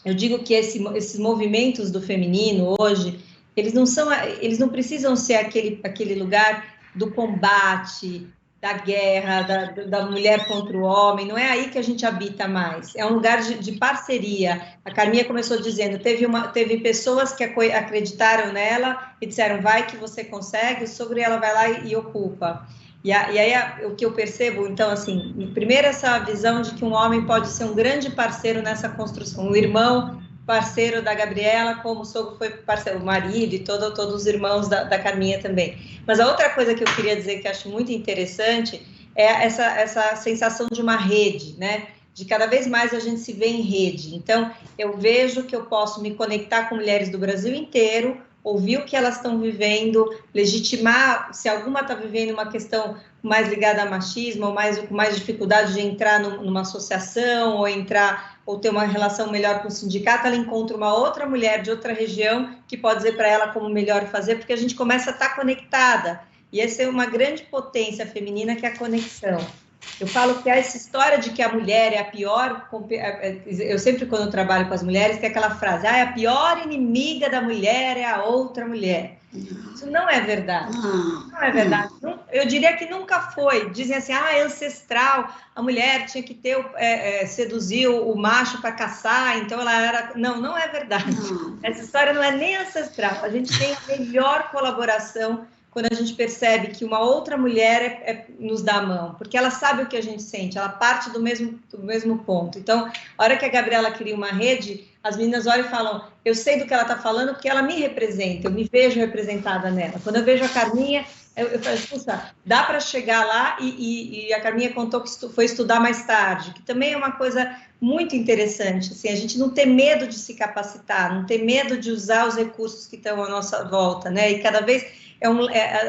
eu digo que esses movimentos do feminino hoje, eles não precisam ser aquele lugar do combate, da guerra, da mulher contra o homem, não é aí que a gente habita mais, é um lugar de parceria. A Carminha começou dizendo, teve pessoas que acreditaram nela e disseram, vai que você consegue, o sogro, ela vai lá e ocupa. E aí o que eu percebo, então, assim, primeiro essa visão de que um homem pode ser um grande parceiro nessa construção, um irmão parceiro da Gabriela, como o sogro foi parceiro, o marido e todos os irmãos da Carminha também. Mas a outra coisa que eu queria dizer que acho muito interessante é essa sensação de uma rede, né? De cada vez mais a gente se vê em rede. Então, eu vejo que eu posso me conectar com mulheres do Brasil inteiro, ouvir o que elas estão vivendo, legitimar se alguma está vivendo uma questão mais ligada a machismo, ou com mais dificuldade de entrar numa associação, ou ter uma relação melhor com o sindicato, ela encontra uma outra mulher de outra região que pode dizer para ela como melhor fazer, porque a gente começa a estar conectada. E essa é uma grande potência feminina, que é a conexão. Eu falo que essa história de que a mulher é a pior... Eu sempre, quando eu trabalho com as mulheres, tem aquela frase, a pior inimiga da mulher é a outra mulher. Isso não é verdade. Não é verdade. Eu diria que nunca foi. Dizem assim, é ancestral, a mulher tinha que seduzir o macho para caçar, então ela era... Não é verdade. Essa história não é nem ancestral. A gente tem a melhor colaboração quando a gente percebe que uma outra mulher nos dá a mão, porque ela sabe o que a gente sente, ela parte do mesmo ponto. Então, a hora que a Gabriela cria uma rede, as meninas olham e falam, eu sei do que ela está falando porque ela me representa, eu me vejo representada nela. Quando eu vejo a Carminha, eu falo, puxa, dá para chegar lá, e a Carminha contou que foi estudar mais tarde, que também é uma coisa muito interessante, assim, a gente não ter medo de se capacitar, não ter medo de usar os recursos que estão à nossa volta, né? E cada vez...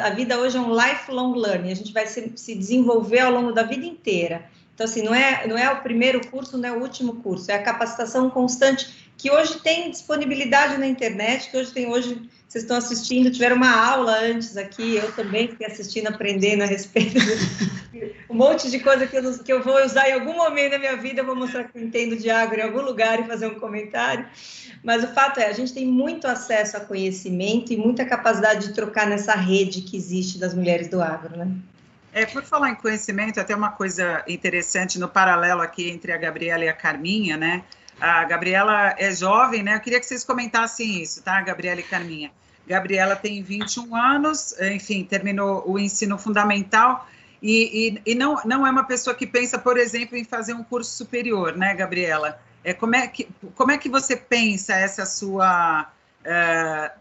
a vida hoje é um lifelong learning, a gente vai se desenvolver ao longo da vida inteira. Então, assim, não é o primeiro curso, não é o último curso, é a capacitação constante, que hoje tem disponibilidade na internet, que hoje vocês estão assistindo, tiveram uma aula antes aqui, eu também fiquei assistindo, aprendendo a respeito de um monte de coisa que eu vou usar em algum momento da minha vida, eu vou mostrar que eu entendo de agro em algum lugar e fazer um comentário. Mas o fato a gente tem muito acesso a conhecimento e muita capacidade de trocar nessa rede que existe das mulheres do agro, né? Por falar em conhecimento, até uma coisa interessante no paralelo aqui entre a Gabriela e a Carminha, né? A Gabriela é jovem, né? Eu queria que vocês comentassem isso, tá? Gabriela e Carminha. Gabriela tem 21 anos, enfim, terminou o ensino fundamental e não é uma pessoa que pensa, por exemplo, em fazer um curso superior, né, Gabriela? Como é que você pensa essa sua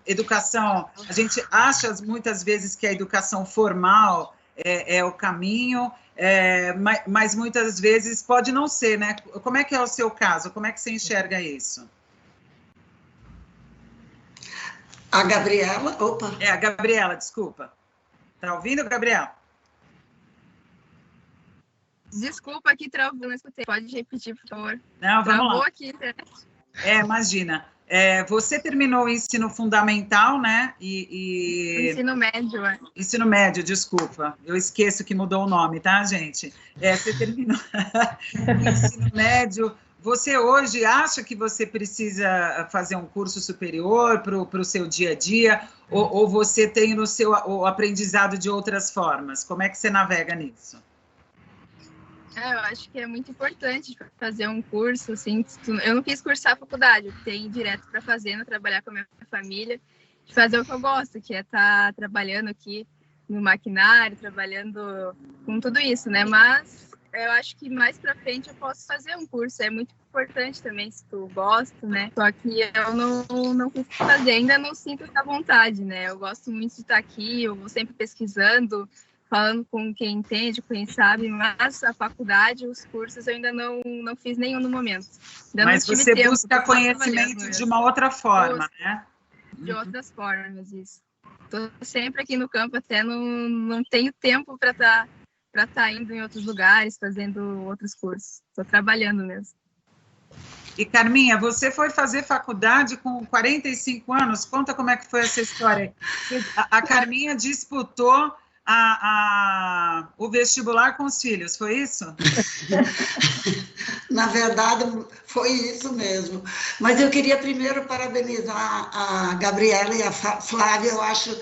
educação? A gente acha muitas vezes que a educação formal é o caminho, mas muitas vezes pode não ser, né? Como é que é o seu caso? Como é que você enxerga isso? A Gabriela, opa. A Gabriela, desculpa. Tá ouvindo, Gabriela? Desculpa, aqui travou, não escutei. Pode repetir, por favor. Não, vamos travou lá. Aqui, internet. Imagina. Você terminou o ensino fundamental, né? Ensino médio, Ensino médio, desculpa. Eu esqueço que mudou o nome, tá, gente? Você terminou o ensino médio. Você hoje acha que você precisa fazer um curso superior para o seu dia a dia? Ou você tem o aprendizado de outras formas? Como é que você navega nisso? Eu acho que é muito importante fazer um curso, assim, eu não quis cursar a faculdade, eu tenho direto para fazer, trabalhar com a minha família, de fazer o que eu gosto, que é estar trabalhando aqui no maquinário, trabalhando com tudo isso, né? Mas eu acho que mais para frente eu posso fazer um curso, é muito importante também, se tu gosta, né? Só que eu não quis fazer, ainda não sinto essa vontade, né? Eu gosto muito de estar aqui, eu vou sempre pesquisando, falando com quem entende, quem sabe, mas a faculdade, os cursos, eu ainda não fiz nenhum no momento. Mas você busca conhecimento de uma outra forma, né? de outras formas isso. Estou sempre aqui no campo, até não tenho tempo para estar indo em outros lugares, fazendo outros cursos. Estou trabalhando mesmo. E, Carminha, você foi fazer faculdade com 45 anos? Conta como é que foi essa história. A Carminha disputou o vestibular com os filhos, foi isso? Na verdade, foi isso mesmo. Mas eu queria primeiro parabenizar a Gabriela e a Flávia. Eu acho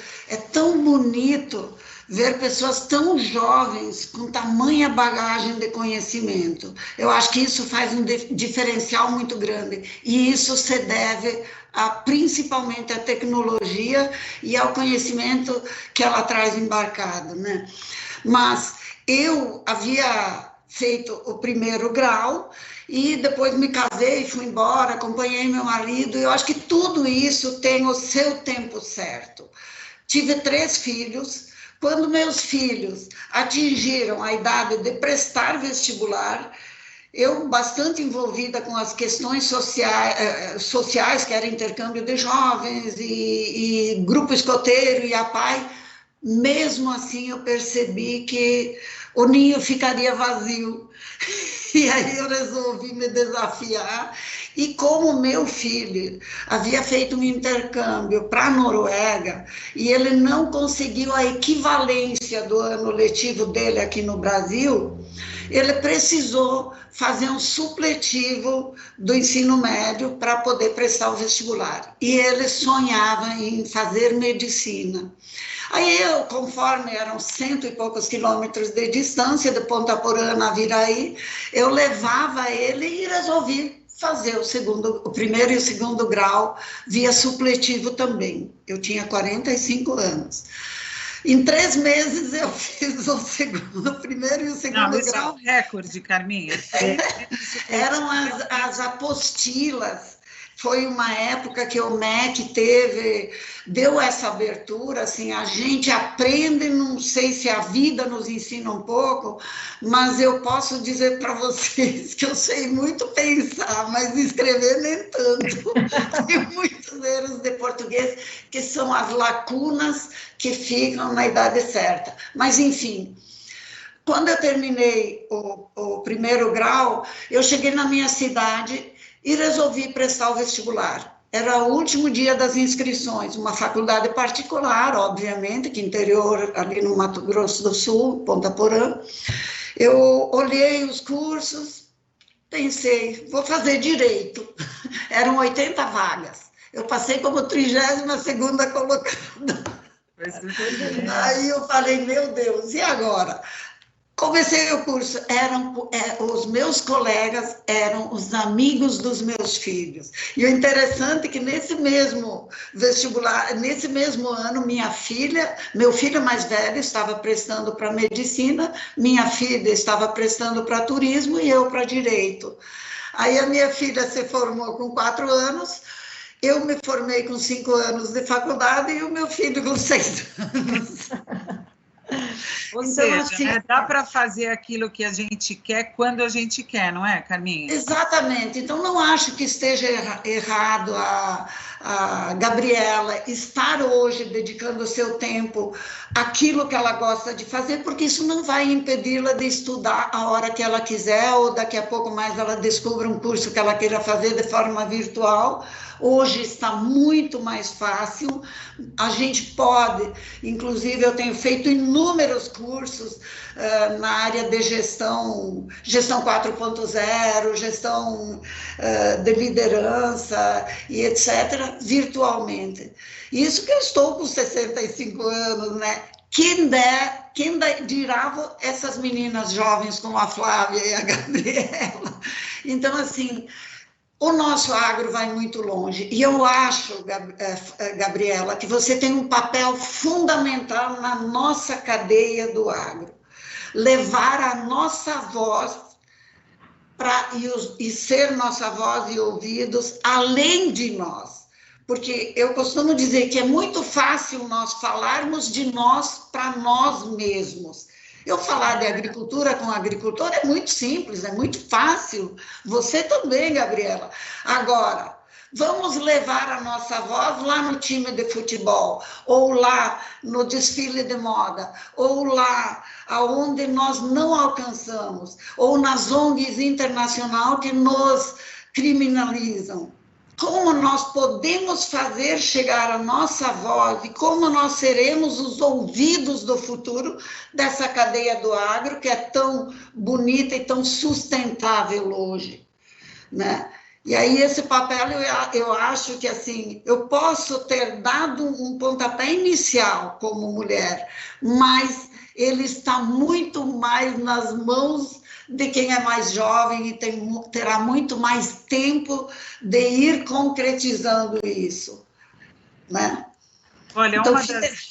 tão bonito ver pessoas tão jovens com tamanha bagagem de conhecimento. Eu acho que isso faz um diferencial muito grande. E isso se deve principalmente à tecnologia e ao conhecimento que ela traz embarcado, né? Mas eu havia feito o primeiro grau e depois me casei, fui embora, acompanhei meu marido, e eu acho que tudo isso tem o seu tempo certo. Tive 3 filhos. Quando meus filhos atingiram a idade de prestar vestibular, eu, bastante envolvida com as questões sociais, que era intercâmbio de jovens e grupo escoteiro e APAE, mesmo assim eu percebi que o ninho ficaria vazio. E aí eu resolvi me desafiar. E como meu filho havia feito um intercâmbio para a Noruega e ele não conseguiu a equivalência do ano letivo dele aqui no Brasil, ele precisou fazer um supletivo do ensino médio para poder prestar o vestibular. E ele sonhava em fazer medicina. Aí eu, conforme eram 100 e poucos quilômetros de distância de Ponta Porã a Naviraí, eu levava ele e resolvi fazer o primeiro e o segundo grau via supletivo também. Eu tinha 45 anos. Em 3 meses eu fiz o primeiro e o segundo grau. Isso é um recorde, Carminha. Eram as apostilas. Foi uma época que o MEC deu essa abertura, assim, a gente aprende, não sei se a vida nos ensina um pouco, mas eu posso dizer para vocês que eu sei muito pensar, mas escrever nem tanto. Tem muitos erros de português que são as lacunas que ficam na idade certa. Mas, enfim, quando eu terminei o primeiro grau, eu cheguei na minha cidade e resolvi prestar o vestibular. Era o último dia das inscrições, uma faculdade particular, obviamente, que interior, ali no Mato Grosso do Sul, Ponta Porã. Eu olhei os cursos, pensei, vou fazer direito. Eram 80 vagas. Eu passei como 32ª colocada. Aí eu falei, meu Deus, e agora? Comecei o curso, os meus colegas eram os amigos dos meus filhos. E o interessante é que nesse mesmo vestibular, nesse mesmo ano, meu filho mais velho estava prestando para medicina, minha filha estava prestando para turismo e eu para direito. Aí a minha filha se formou com 4 anos, eu me formei com 5 anos de faculdade e o meu filho com 6 anos. Ou seja, assim, né, dá para fazer aquilo que a gente quer quando a gente quer, não é, Carminha? Exatamente. Então, não acho que esteja errado a Gabriela estar hoje dedicando o seu tempo àquilo que ela gosta de fazer, porque isso não vai impedi-la de estudar a hora que ela quiser, ou daqui a pouco mais ela descubra um curso que ela queira fazer de forma virtual. Hoje está muito mais fácil, a gente pode, inclusive eu tenho feito inúmeros cursos na área de gestão 4.0, gestão de liderança e etc., virtualmente. Isso que eu estou com 65 anos, né? Quem dirá essas meninas jovens como a Flávia e a Gabriela. Então, assim, o nosso agro vai muito longe. E eu acho, Gabriela, que você tem um papel fundamental na nossa cadeia do agro. Levar a nossa voz e ser nossa voz e ouvidos além de nós. Porque eu costumo dizer que é muito fácil nós falarmos de nós para nós mesmos. Eu falar de agricultura com agricultor é muito simples, é muito fácil. Você também, Gabriela. Agora, Vamos levar a nossa voz lá no time de futebol, ou lá no desfile de moda, ou lá aonde nós não alcançamos, ou nas ONGs internacionais que nos criminalizam. Como nós podemos fazer chegar a nossa voz e como nós seremos os ouvidos do futuro dessa cadeia do agro que é tão bonita e tão sustentável hoje, né? E aí esse papel eu acho que assim, eu posso ter dado um pontapé inicial como mulher, mas ele está muito mais nas mãos de quem é mais jovem e terá muito mais tempo de ir concretizando isso, né? Olha, então,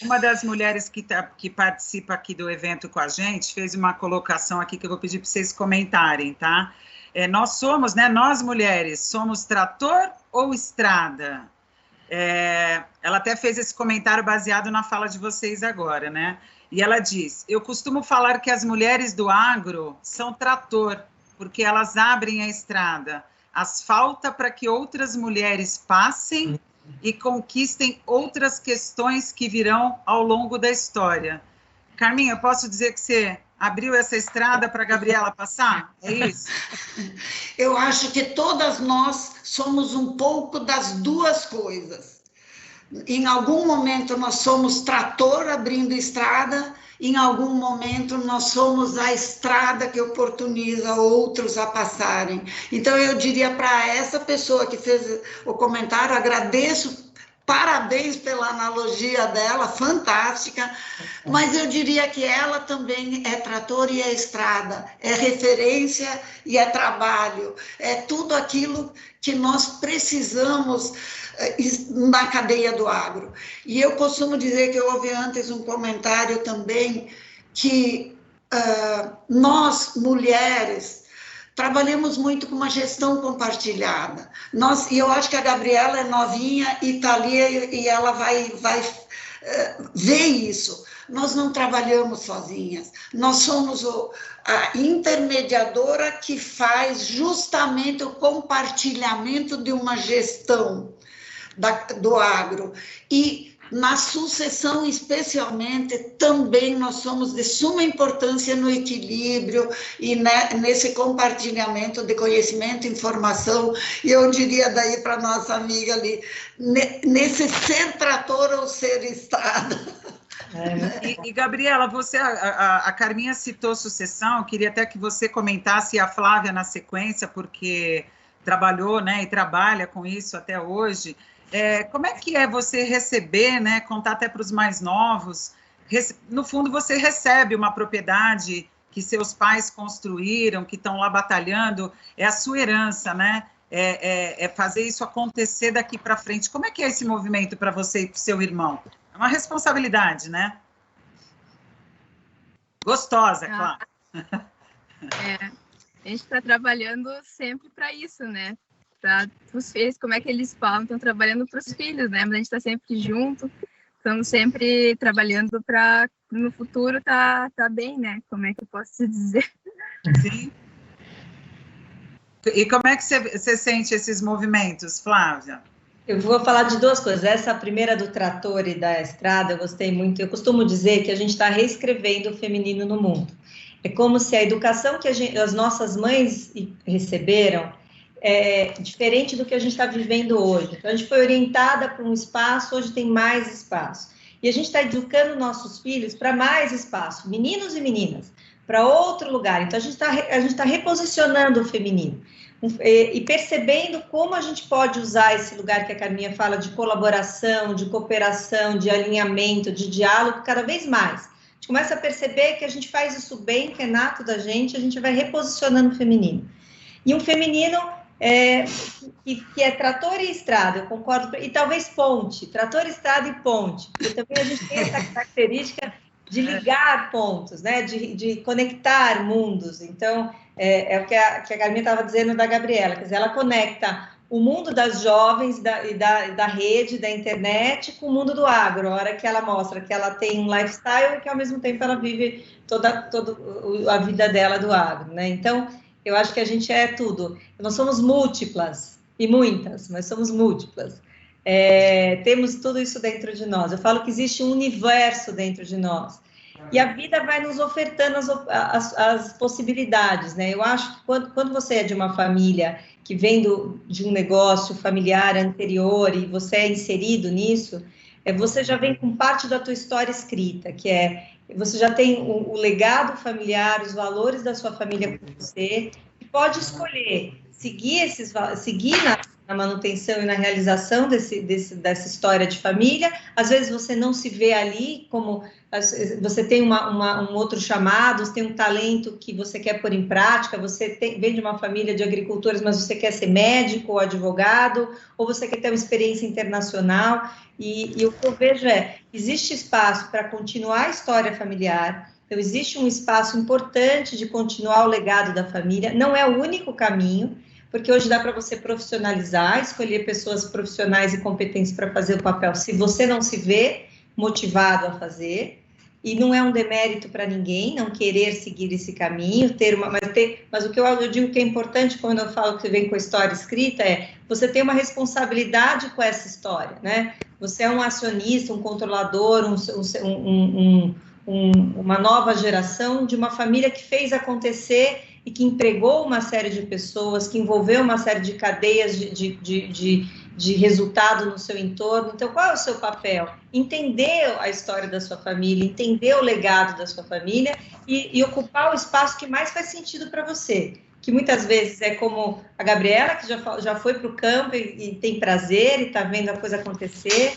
uma das mulheres que participa aqui do evento com a gente fez uma colocação aqui que eu vou pedir para vocês comentarem, tá? Nós somos, né, nós mulheres, somos trator ou estrada? Ela até fez esse comentário baseado na fala de vocês agora, né? E ela diz, eu costumo falar que as mulheres do agro são trator, porque elas abrem a estrada, asfalta para que outras mulheres passem e conquistem outras questões que virão ao longo da história. Carminha, eu posso dizer que você abriu essa estrada para a Gabriela passar? É isso? Eu acho que todas nós somos um pouco das duas coisas. Em algum momento nós somos trator abrindo estrada, em algum momento nós somos a estrada que oportuniza outros a passarem. Então eu diria para essa pessoa que fez o comentário, agradeço, parabéns pela analogia dela, fantástica, mas eu diria que ela também é trator e é estrada, é referência e é trabalho, é tudo aquilo que nós precisamos na cadeia do agro. E eu costumo dizer que eu ouvi antes um comentário também que nós, mulheres, trabalhamos muito com uma gestão compartilhada. E eu acho que a Gabriela é novinha e está ali e ela vai ver isso. Nós não trabalhamos sozinhas, nós somos a intermediadora que faz justamente o compartilhamento de uma gestão do agro. E na sucessão, especialmente, também nós somos de suma importância no equilíbrio e nesse compartilhamento de conhecimento, informação, e eu diria daí para nossa amiga ali, nesse ser trator ou ser estrada. E Gabriela, você, a Carminha citou sucessão, eu queria até que você comentasse, a Flávia na sequência, porque trabalhou, né, e trabalha com isso até hoje. Como é que é você receber, né, contar até para os mais novos, no fundo você recebe uma propriedade que seus pais construíram, que estão lá batalhando, é a sua herança, né, fazer isso acontecer daqui para frente. Como é que é esse movimento para você e para o seu irmão? É uma responsabilidade, né? Gostosa, claro. A gente está trabalhando sempre para isso, né? Para os filhos, como é que eles falam? Estão trabalhando para os filhos, né? Mas a gente está sempre junto, estamos sempre trabalhando para no futuro tá bem, né? Como é que eu posso te dizer? Sim. E como é que você sente esses movimentos, Flávia? Eu vou falar de duas coisas. Essa primeira do trator e da estrada, eu gostei muito. Eu costumo dizer que a gente está reescrevendo o feminino no mundo. É como se a educação que as nossas mães receberam é diferente do que a gente está vivendo hoje. Então, a gente foi orientada para um espaço, hoje tem mais espaço. E a gente está educando nossos filhos para mais espaço, meninos e meninas, para outro lugar. Então, a gente está reposicionando o feminino. E percebendo como a gente pode usar esse lugar que a Carminha fala de colaboração, de cooperação, de alinhamento, de diálogo, cada vez mais. A gente começa a perceber que a gente faz isso bem, que é nato da gente, a gente vai reposicionando o feminino. E um feminino que é trator e estrada, eu concordo, e talvez ponte, trator, estrada e ponte, porque também a gente tem essa característica de ligar pontos, né? De conectar mundos. Então, é o que a Carminha estava dizendo da Gabriela, quer dizer, ela conecta o mundo das jovens da rede, da internet, com o mundo do agro, a hora que ela mostra que ela tem um lifestyle e que, ao mesmo tempo, ela vive toda a vida dela do agro, né? Então, eu acho que a gente é tudo. Nós somos múltiplas, e muitas, mas somos múltiplas. Temos tudo isso dentro de nós. Eu falo que existe um universo dentro de nós. E a vida vai nos ofertando as possibilidades, né? Eu acho que quando você é de uma família que vem de um negócio familiar anterior e você é inserido nisso, você já vem com parte da tua história escrita, que você já tem o legado familiar, os valores da sua família com você, e pode escolher seguir na manutenção e na realização dessa história de família. Às vezes você não se vê ali, como você tem um outro chamado, você tem um talento que você quer pôr em prática, vem de uma família de agricultores, mas você quer ser médico ou advogado, ou você quer ter uma experiência internacional, e o que eu vejo existe espaço para continuar a história familiar. Então, existe um espaço importante de continuar o legado da família, não é o único caminho, porque hoje dá para você profissionalizar, escolher pessoas profissionais e competentes para fazer o papel, se você não se vê motivado a fazer, e não é um demérito para ninguém não querer seguir esse caminho, mas o que eu digo que é importante quando eu falo que vem com a história escrita você tem uma responsabilidade com essa história, né? Você é um acionista, um controlador, uma nova geração de uma família que fez acontecer e que empregou uma série de pessoas, que envolveu uma série de cadeias de resultado no seu entorno. Então, qual é o seu papel? Entender a história da sua família, entender o legado da sua família e ocupar o espaço que mais faz sentido para você, que muitas vezes é como a Gabriela, que já foi para o campo e tem prazer e está vendo a coisa acontecer,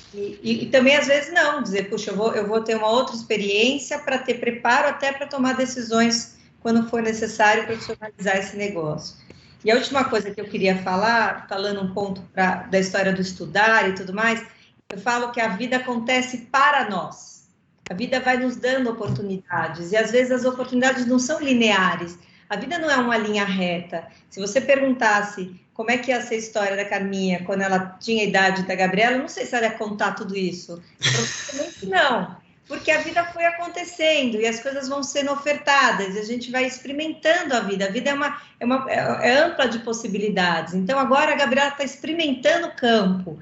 e também às vezes não, dizer, puxa, eu vou ter uma outra experiência para ter preparo até para tomar decisões quando for necessário profissionalizar esse negócio. E a última coisa que eu queria falar, falando um ponto da história do estudar e tudo mais, eu falo que a vida acontece para nós. A vida vai nos dando oportunidades, e às vezes as oportunidades não são lineares. A vida não é uma linha reta. Se você perguntasse como é que ia ser a história da Carminha quando ela tinha a idade da Gabriela, eu não sei se ela ia contar tudo isso. Provavelmente não. Porque a vida foi acontecendo e as coisas vão sendo ofertadas e a gente vai experimentando a vida. A vida é ampla de possibilidades. Então, agora a Gabriela está experimentando o campo.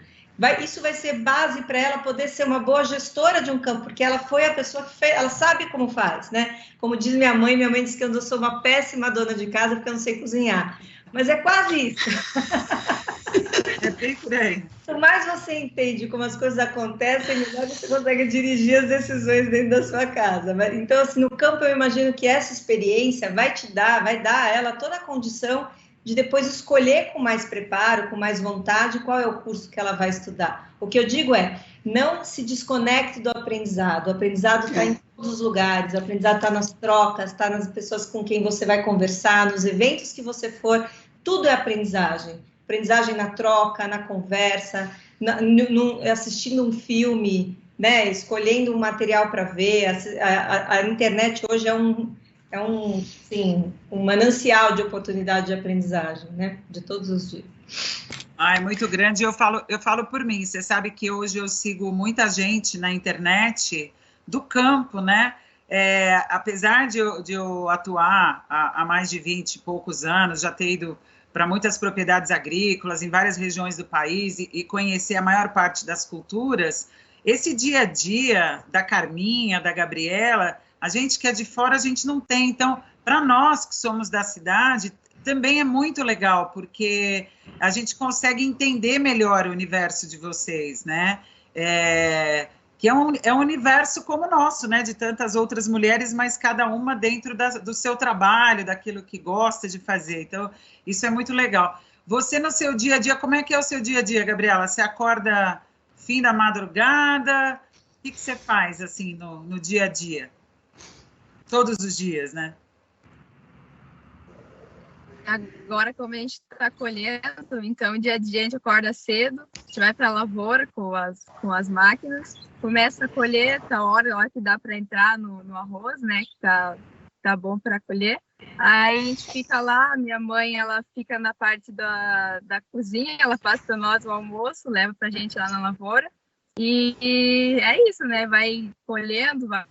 Isso vai ser base para ela poder ser uma boa gestora de um campo, porque ela foi a pessoa que fez, ela sabe como faz, né? Como diz minha mãe diz que eu sou uma péssima dona de casa porque eu não sei cozinhar. Mas é quase isso. É bem por aí. Quanto mais você entende como as coisas acontecem, melhor você consegue dirigir as decisões dentro da sua casa. Então, assim, no campo eu imagino que essa experiência vai dar a ela toda a condição de depois escolher com mais preparo, com mais vontade, qual é o curso que ela vai estudar. O que eu digo não se desconecte do aprendizado. O aprendizado está em todos os lugares, o aprendizado está nas trocas, está nas pessoas com quem você vai conversar, nos eventos que você for, tudo é aprendizagem. Aprendizagem na troca, na conversa, assistindo um filme, né, escolhendo um material para ver. A internet hoje é um manancial de oportunidade de aprendizagem, né, de todos os dias. É muito grande. Eu falo por mim. Você sabe que hoje eu sigo muita gente na internet do campo, né? Apesar de eu atuar há mais de 20 e poucos anos, já ter ido para muitas propriedades agrícolas em várias regiões do país e conhecer a maior parte das culturas, esse dia a dia da Carminha, da Gabriela, a gente que é de fora, a gente não tem. Então, para nós que somos da cidade, também é muito legal, porque a gente consegue entender melhor o universo de vocês, né? Que é um universo como o nosso, né? De tantas outras mulheres, mas cada uma dentro do seu trabalho, daquilo que gosta de fazer. Então, isso é muito legal. Você, no seu dia a dia, como é que é o seu dia a dia, Gabriela? Você acorda fim da madrugada? O que você faz, assim, no dia a dia? Todos os dias, né? Agora, como a gente está colhendo, então, dia a dia a gente acorda cedo, a gente vai para a lavoura com as máquinas, começa a colher, a hora que dá para entrar no arroz, né, que tá bom para colher. Aí a gente fica lá, minha mãe, ela fica na parte da cozinha, ela faz para nós o almoço, leva para a gente lá na lavoura. E é isso, né, vai colhendo, vai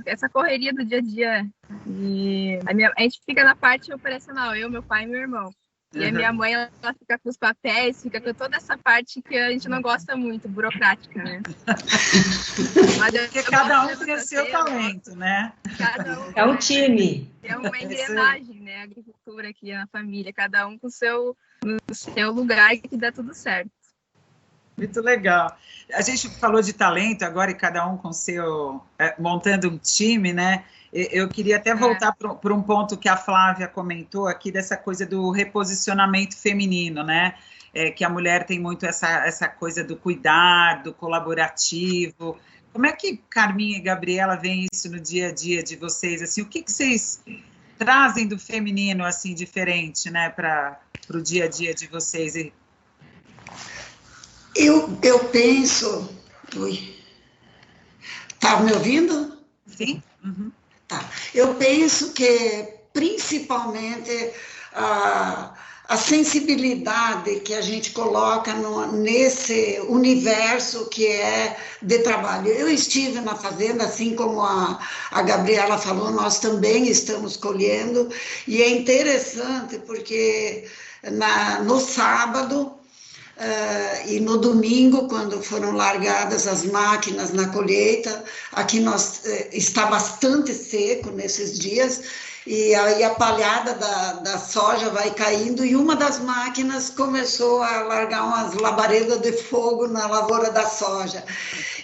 essa correria do dia a dia. E a gente fica na parte operacional, eu, meu pai e meu irmão. E a minha mãe, ela fica com os papéis, fica com toda essa parte que a gente não gosta muito, burocrática, né? Mas porque cada um tem o seu talento, né? É um time. É uma engrenagem, né? A agricultura aqui na família, cada um com no seu lugar que dá tudo certo. Muito legal. A gente falou de talento agora e cada um com seu... montando um time, né? Eu queria até voltar para um ponto que a Flávia comentou aqui, dessa coisa do reposicionamento feminino, né? Que a mulher tem muito essa coisa do cuidar, do colaborativo. Como é que Carminha e Gabriela veem isso no dia a dia de vocês? Assim, o que vocês trazem do feminino assim diferente, né, para o dia a dia de vocês? Eu penso... Ui. Tá me ouvindo? Sim. Uhum. Tá. Eu penso que, principalmente, a sensibilidade que a gente coloca nesse universo que é de trabalho. Eu estive na fazenda, assim como a Gabriela falou, nós também estamos colhendo, e é interessante porque no sábado e no domingo, quando foram largadas as máquinas na colheita, aqui está bastante seco nesses dias, e aí a palhada da soja vai caindo, e uma das máquinas começou a largar umas labaredas de fogo na lavoura da soja.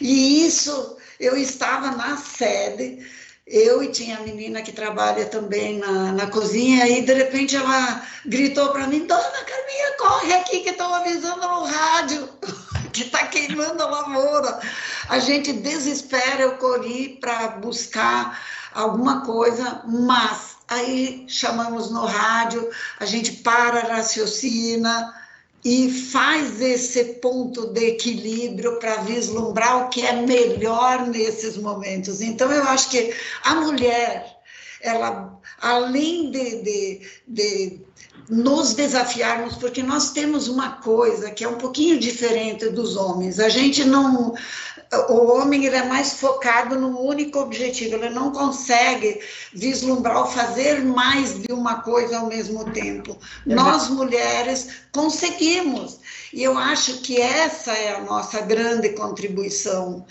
E isso, eu estava na sede, eu e tinha a menina que trabalha também na cozinha, e de repente ela gritou para mim: Dona Carminha, corre aqui que estão avisando no rádio que está queimando a lavoura. A gente desespera, eu corri para buscar alguma coisa, mas aí chamamos no rádio, a gente raciocina e faz esse ponto de equilíbrio para vislumbrar o que é melhor nesses momentos. Então, eu acho que a mulher, ela, além de nos desafiarmos, porque nós temos uma coisa que é um pouquinho diferente dos homens, a gente não... O homem, ele é mais focado no único objetivo, ele não consegue vislumbrar ou fazer mais de uma coisa ao mesmo tempo. Nós, mulheres, conseguimos, e eu acho que essa é a nossa grande contribuição.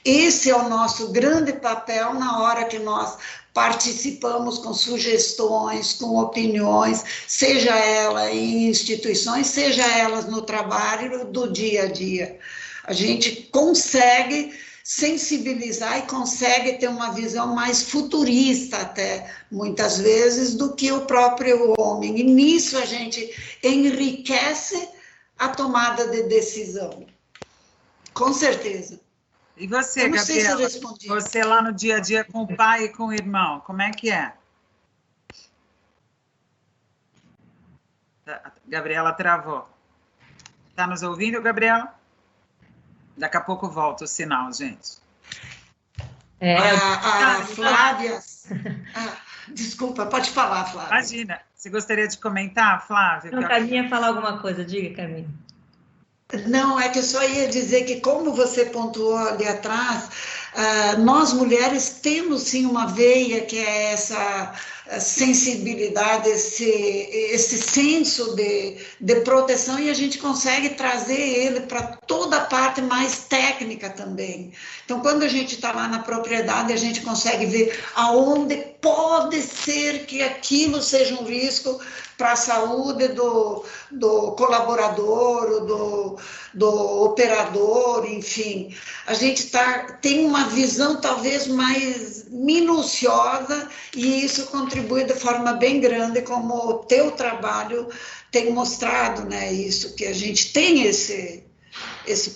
Esse é o nosso grande papel na hora que nós participamos com sugestões, com opiniões, seja ela em instituições, seja elas no trabalho do dia a dia. A gente consegue sensibilizar e consegue ter uma visão mais futurista até, muitas vezes, do que o próprio homem. E nisso a gente enriquece a tomada de decisão. Com certeza. E você, Gabriela, você lá no dia a dia com o pai e com o irmão, como é que é? Gabriela travou. Está nos ouvindo, Gabriela? Daqui a pouco volta o sinal, gente. A Flávia... desculpa, pode falar, Flávia. Imagina. Você gostaria de comentar, Flávia? Não, Carminha, falar alguma coisa. Diga, Carminha. Não, é que eu só ia dizer que, como você pontuou ali atrás, nós mulheres temos sim uma veia que é essa sensibilidade, esse senso de proteção, e a gente consegue trazer ele para toda a parte mais técnica também. Então, quando a gente está lá na propriedade, a gente consegue ver aonde pode ser que aquilo seja um risco para a saúde do colaborador, do operador, enfim. A gente tem uma visão talvez mais minuciosa, e isso contribui de forma bem grande, como o teu trabalho tem mostrado, né? Isso, que a gente tem esse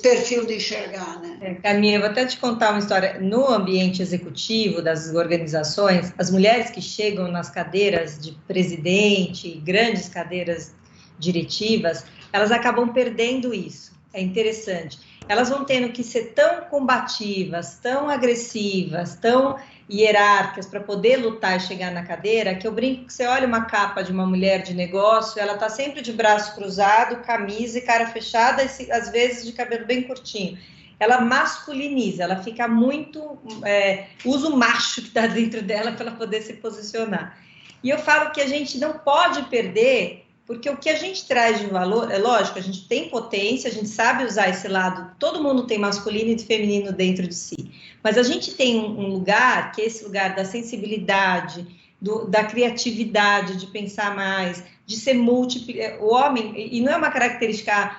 perfil de enxergar, né? Carminha, eu vou até te contar uma história. No ambiente executivo das organizações, as mulheres que chegam nas cadeiras de presidente, grandes cadeiras diretivas, elas acabam perdendo isso. É interessante. Elas vão tendo que ser tão combativas, tão agressivas, tão hierárquicas para poder lutar e chegar na cadeira, que eu brinco que você olha uma capa de uma mulher de negócio, ela está sempre de braço cruzado, camisa e cara fechada, e às vezes de cabelo bem curtinho. Ela masculiniza, ela fica muito... usa o macho que está dentro dela para ela poder se posicionar. E eu falo que a gente não pode perder, porque o que a gente traz de valor, é lógico, a gente tem potência, a gente sabe usar esse lado, todo mundo tem masculino e feminino dentro de si, mas a gente tem um lugar, que é esse lugar da sensibilidade, da criatividade, de pensar mais, de ser múltiplo, o homem, e não é uma característica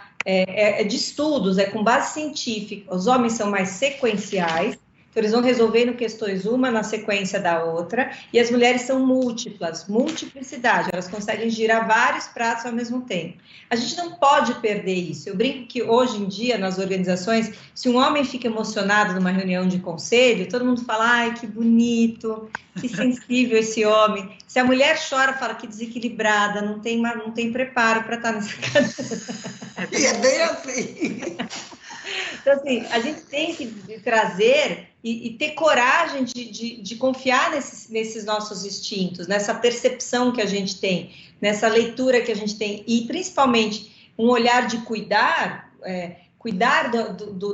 de estudos, é com base científica, os homens são mais sequenciais, então eles vão resolvendo questões uma na sequência da outra, e as mulheres são múltiplas, multiplicidade, elas conseguem girar vários pratos ao mesmo tempo. A gente não pode perder isso. Eu brinco que hoje em dia, nas organizações, se um homem fica emocionado numa reunião de conselho, todo mundo fala, ai, que bonito, que sensível esse homem. Se a mulher chora, fala que desequilibrada, não tem preparo para estar nessa cadeira. E é bem assim. Então, assim, a gente tem que trazer e ter coragem de confiar nesses nossos instintos, nessa percepção que a gente tem, nessa leitura que a gente tem, e principalmente um olhar de cuidar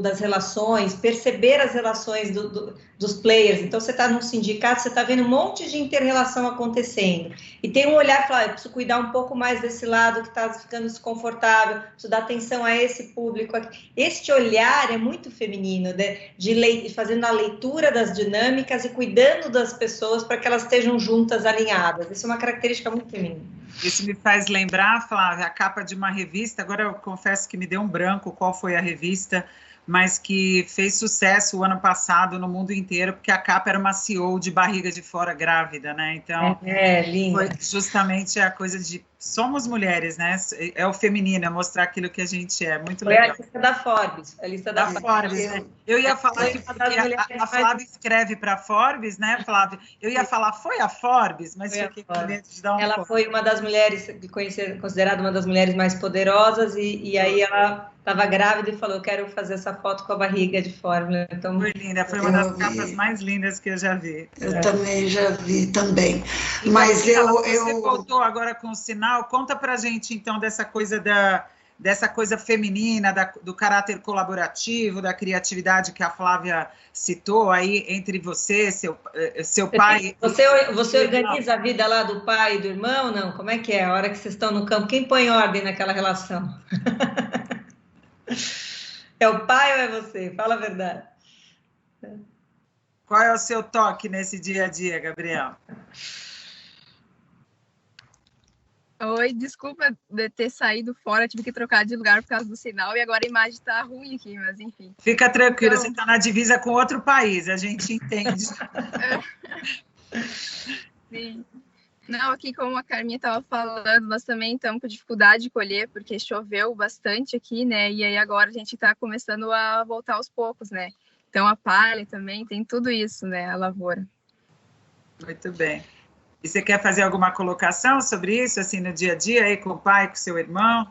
das relações, perceber as relações dos players. Então, você está num sindicato, você está vendo um monte de inter-relação acontecendo, e tem um olhar e fala, eu preciso cuidar um pouco mais desse lado que está ficando desconfortável, preciso dar atenção a esse público aqui. Este olhar é muito feminino, fazendo a leitura das dinâmicas e cuidando das pessoas para que elas estejam juntas, alinhadas. Isso é uma característica muito feminina. Isso me faz lembrar, Flávia, a capa de uma revista, agora eu confesso que me deu um branco qual foi a revista, mas que fez sucesso o ano passado no mundo inteiro, porque a capa era uma CEO de barriga de fora grávida, né? Então, linda. Foi justamente a coisa de somos mulheres, né? É o feminino, é mostrar aquilo que a gente é. Muito legal. Foi a lista da Forbes. A lista da Forbes, né? Eu ia falar que a Flávia escreve para a Forbes, né, Flávia? Eu ia falar, foi a Forbes, mas fiquei com medo de dar um Ela foi uma das mulheres, considerada uma das mulheres mais poderosas, e aí ela estava grávida e falou, eu quero fazer essa foto com a barriga de fora. Então, foi linda, foi uma das capas mais lindas que eu já vi. Eu também já vi, também. E mas você voltou agora com o sinal, conta pra gente, então, dessa coisa feminina, do caráter colaborativo, da criatividade que a Flávia citou aí entre você, seu pai... Você organiza a vida lá do pai e do irmão, não? Como é que é? A hora que vocês estão no campo, quem põe ordem naquela relação? É o pai ou é você? Fala a verdade. Qual é o seu toque nesse dia a dia, Gabriel? Oi, desculpa de ter saído fora, tive que trocar de lugar por causa do sinal e agora a imagem está ruim aqui, mas enfim. Fica tranquilo, então... você está na divisa com outro país, a gente entende. Sim. Não, aqui como a Carminha estava falando, nós também estamos com dificuldade de colher, porque choveu bastante aqui, né? E aí agora a gente está começando a voltar aos poucos, né? Então a palha também, tem tudo isso, né? A lavoura. Muito bem. E você quer fazer alguma colocação sobre isso, assim, no dia a dia, aí com o pai, com seu irmão?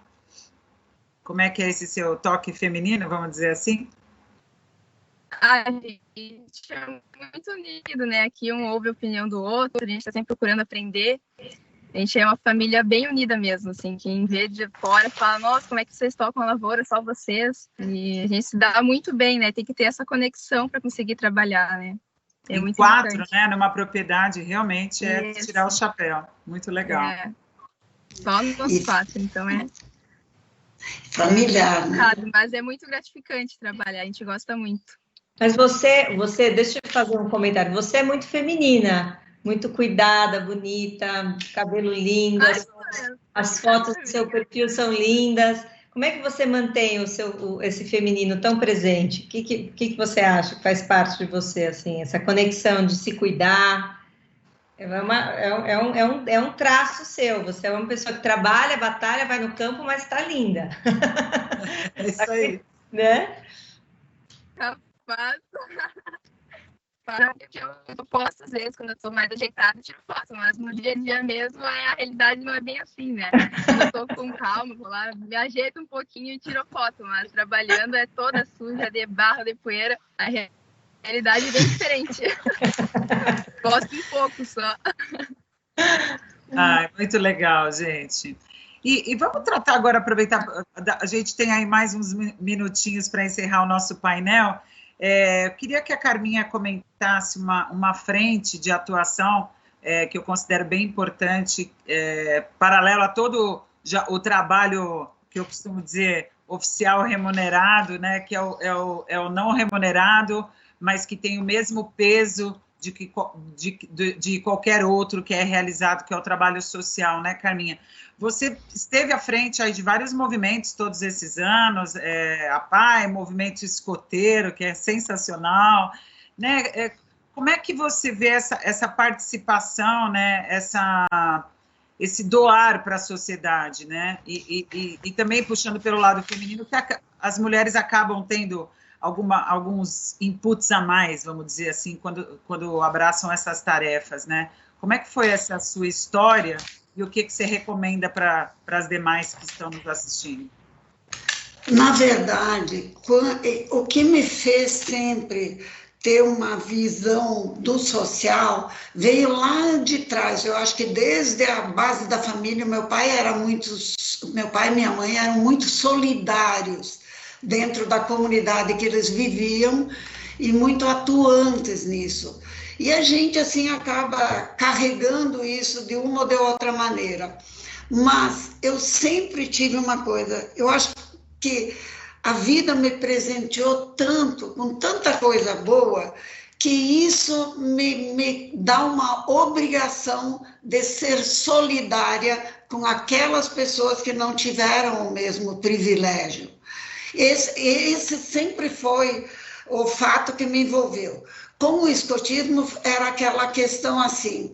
Como é que é esse seu toque feminino, vamos dizer assim? A gente é muito unido, né? Aqui um ouve a opinião do outro, a gente está sempre procurando aprender. A gente é uma família bem unida mesmo, assim, quem vê de fora fala, nossa, como é que vocês tocam a lavoura, só vocês? E a gente se dá muito bem, né? Tem que ter essa conexão para conseguir trabalhar, né? É muito quatro, importante. Né? Numa propriedade, realmente é Isso. Tirar o chapéu. Muito legal. É. Só nós quatro, então é... Familiar, né? Mas é muito gratificante trabalhar, a gente gosta muito. Mas você, deixa eu fazer um comentário, você é muito feminina, muito cuidada, bonita, cabelo lindo, as fotos do seu perfil são lindas. Como é que você mantém esse feminino tão presente? O que você acha que faz parte de você, assim, essa conexão de se cuidar? É um traço seu, você é uma pessoa que trabalha, batalha, vai no campo, mas está linda. É isso aí. Né? Mas eu posto às vezes, quando eu estou mais ajeitada, eu tiro foto, mas no dia a dia mesmo, a realidade não é bem assim, né? Quando eu estou com calma, vou lá, me ajeito um pouquinho e tiro foto, mas trabalhando é toda suja, de barro, de poeira, a realidade é bem diferente. Gosto um pouco só. Muito legal, gente. E vamos tratar agora, aproveitar, a gente tem aí mais uns minutinhos para encerrar o nosso painel. Eu queria que a Carminha comentasse uma frente de atuação que eu considero bem importante, paralelo a todo o trabalho que eu costumo dizer oficial remunerado, né, que é o não remunerado, mas que tem o mesmo peso de qualquer outro que é realizado, que é o trabalho social, né, Carminha? Você esteve à frente aí de vários movimentos todos esses anos, a PAI, movimento escoteiro, que é sensacional, né? Como é que você vê essa participação, né, esse doar para a sociedade, né? E também puxando pelo lado feminino, que as mulheres acabam tendo alguns inputs a mais, vamos dizer assim, quando abraçam essas tarefas, né? Como é que foi essa sua história e o que você recomenda para as demais que estão nos assistindo? Na verdade, o que me fez sempre ter uma visão do social veio lá de trás. Eu acho que desde a base da família, meu pai e minha mãe eram muito solidários dentro da comunidade que eles viviam e muito atuantes nisso. E a gente, assim, acaba carregando isso de uma ou de outra maneira. Mas eu sempre tive uma coisa, eu acho que a vida me presenteou tanto, com tanta coisa boa, que isso me dá uma obrigação de ser solidária com aquelas pessoas que não tiveram o mesmo privilégio. Esse sempre foi o fato que me envolveu. Com o escotismo era aquela questão assim,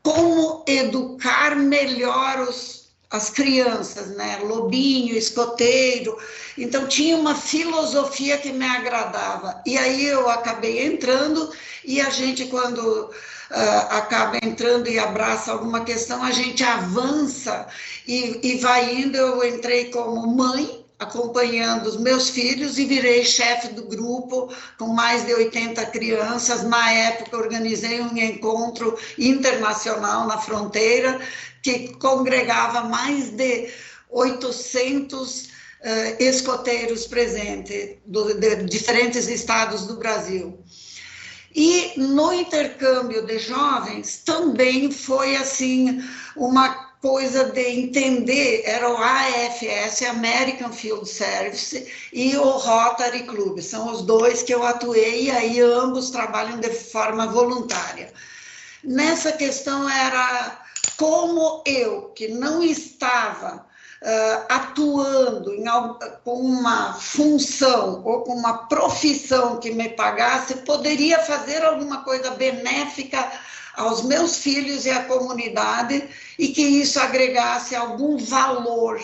como educar melhor as crianças, né? Lobinho, escoteiro. Então tinha uma filosofia que me agradava. E aí eu acabei entrando, e a gente, quando acaba entrando e abraça alguma questão, a gente avança e vai indo. Eu entrei como mãe, acompanhando os meus filhos, e virei chefe do grupo com mais de 80 crianças. Na época, organizei um encontro internacional na fronteira, que congregava mais de 800 escoteiros presentes, de diferentes estados do Brasil. E no intercâmbio de jovens também foi assim uma coisa de entender, era o AFS, American Field Service, e o Rotary Club, são os dois que eu atuei, e aí ambos trabalham de forma voluntária. Nessa questão era como eu, que não estava atuando com uma função ou com uma profissão que me pagasse, poderia fazer alguma coisa benéfica aos meus filhos e à comunidade, e que isso agregasse algum valor,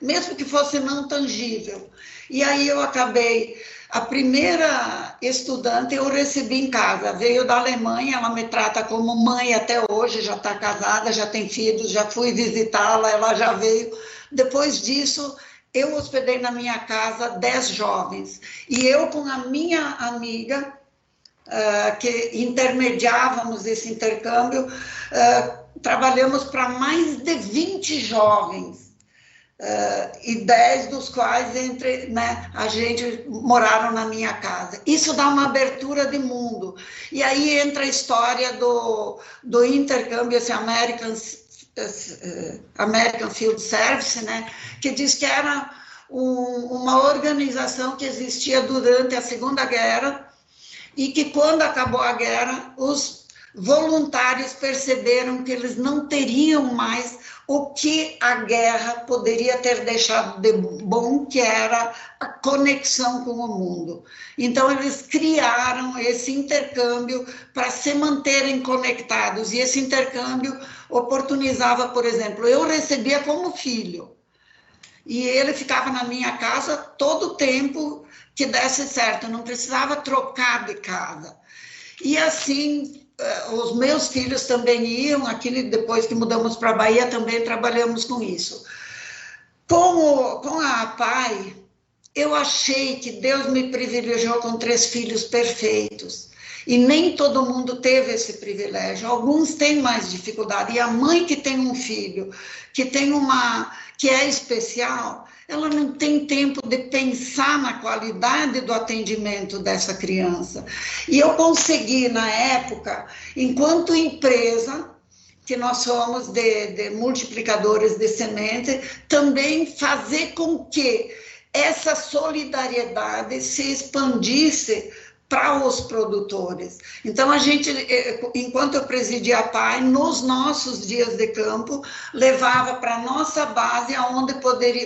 mesmo que fosse não tangível. E aí eu acabei, a primeira estudante eu recebi em casa, veio da Alemanha, ela me trata como mãe até hoje, já está casada, já tem filhos, já fui visitá-la, ela já veio. Depois disso, eu hospedei na minha casa 10 jovens, e eu com a minha amiga, que intermediávamos esse intercâmbio, trabalhamos para mais de 20 jovens, e 10 dos quais a gente moraram na minha casa. Isso dá uma abertura de mundo. E aí entra a história do intercâmbio, esse American Field Service, né, que diz que era uma organização que existia durante a Segunda Guerra, e que quando acabou a guerra, os voluntários perceberam que eles não teriam mais o que a guerra poderia ter deixado de bom, que era a conexão com o mundo. Então, eles criaram esse intercâmbio para se manterem conectados, e esse intercâmbio oportunizava, por exemplo, eu recebia como filho, e ele ficava na minha casa todo o tempo que desse certo, não precisava trocar de casa. E assim, os meus filhos também iam, aqui depois que mudamos para a Bahia, também trabalhamos com isso. Com a PAI, eu achei que Deus me privilegiou com 3 filhos perfeitos, e nem todo mundo teve esse privilégio, alguns têm mais dificuldade, e a mãe que tem um filho, que é especial, ela não tem tempo de pensar na qualidade do atendimento dessa criança. E eu consegui, na época, enquanto empresa, que nós somos de multiplicadores de semente, também fazer com que essa solidariedade se expandisse para os produtores. Então, a gente, enquanto eu presidia a PAI, nos nossos dias de campo, levava para a nossa base, onde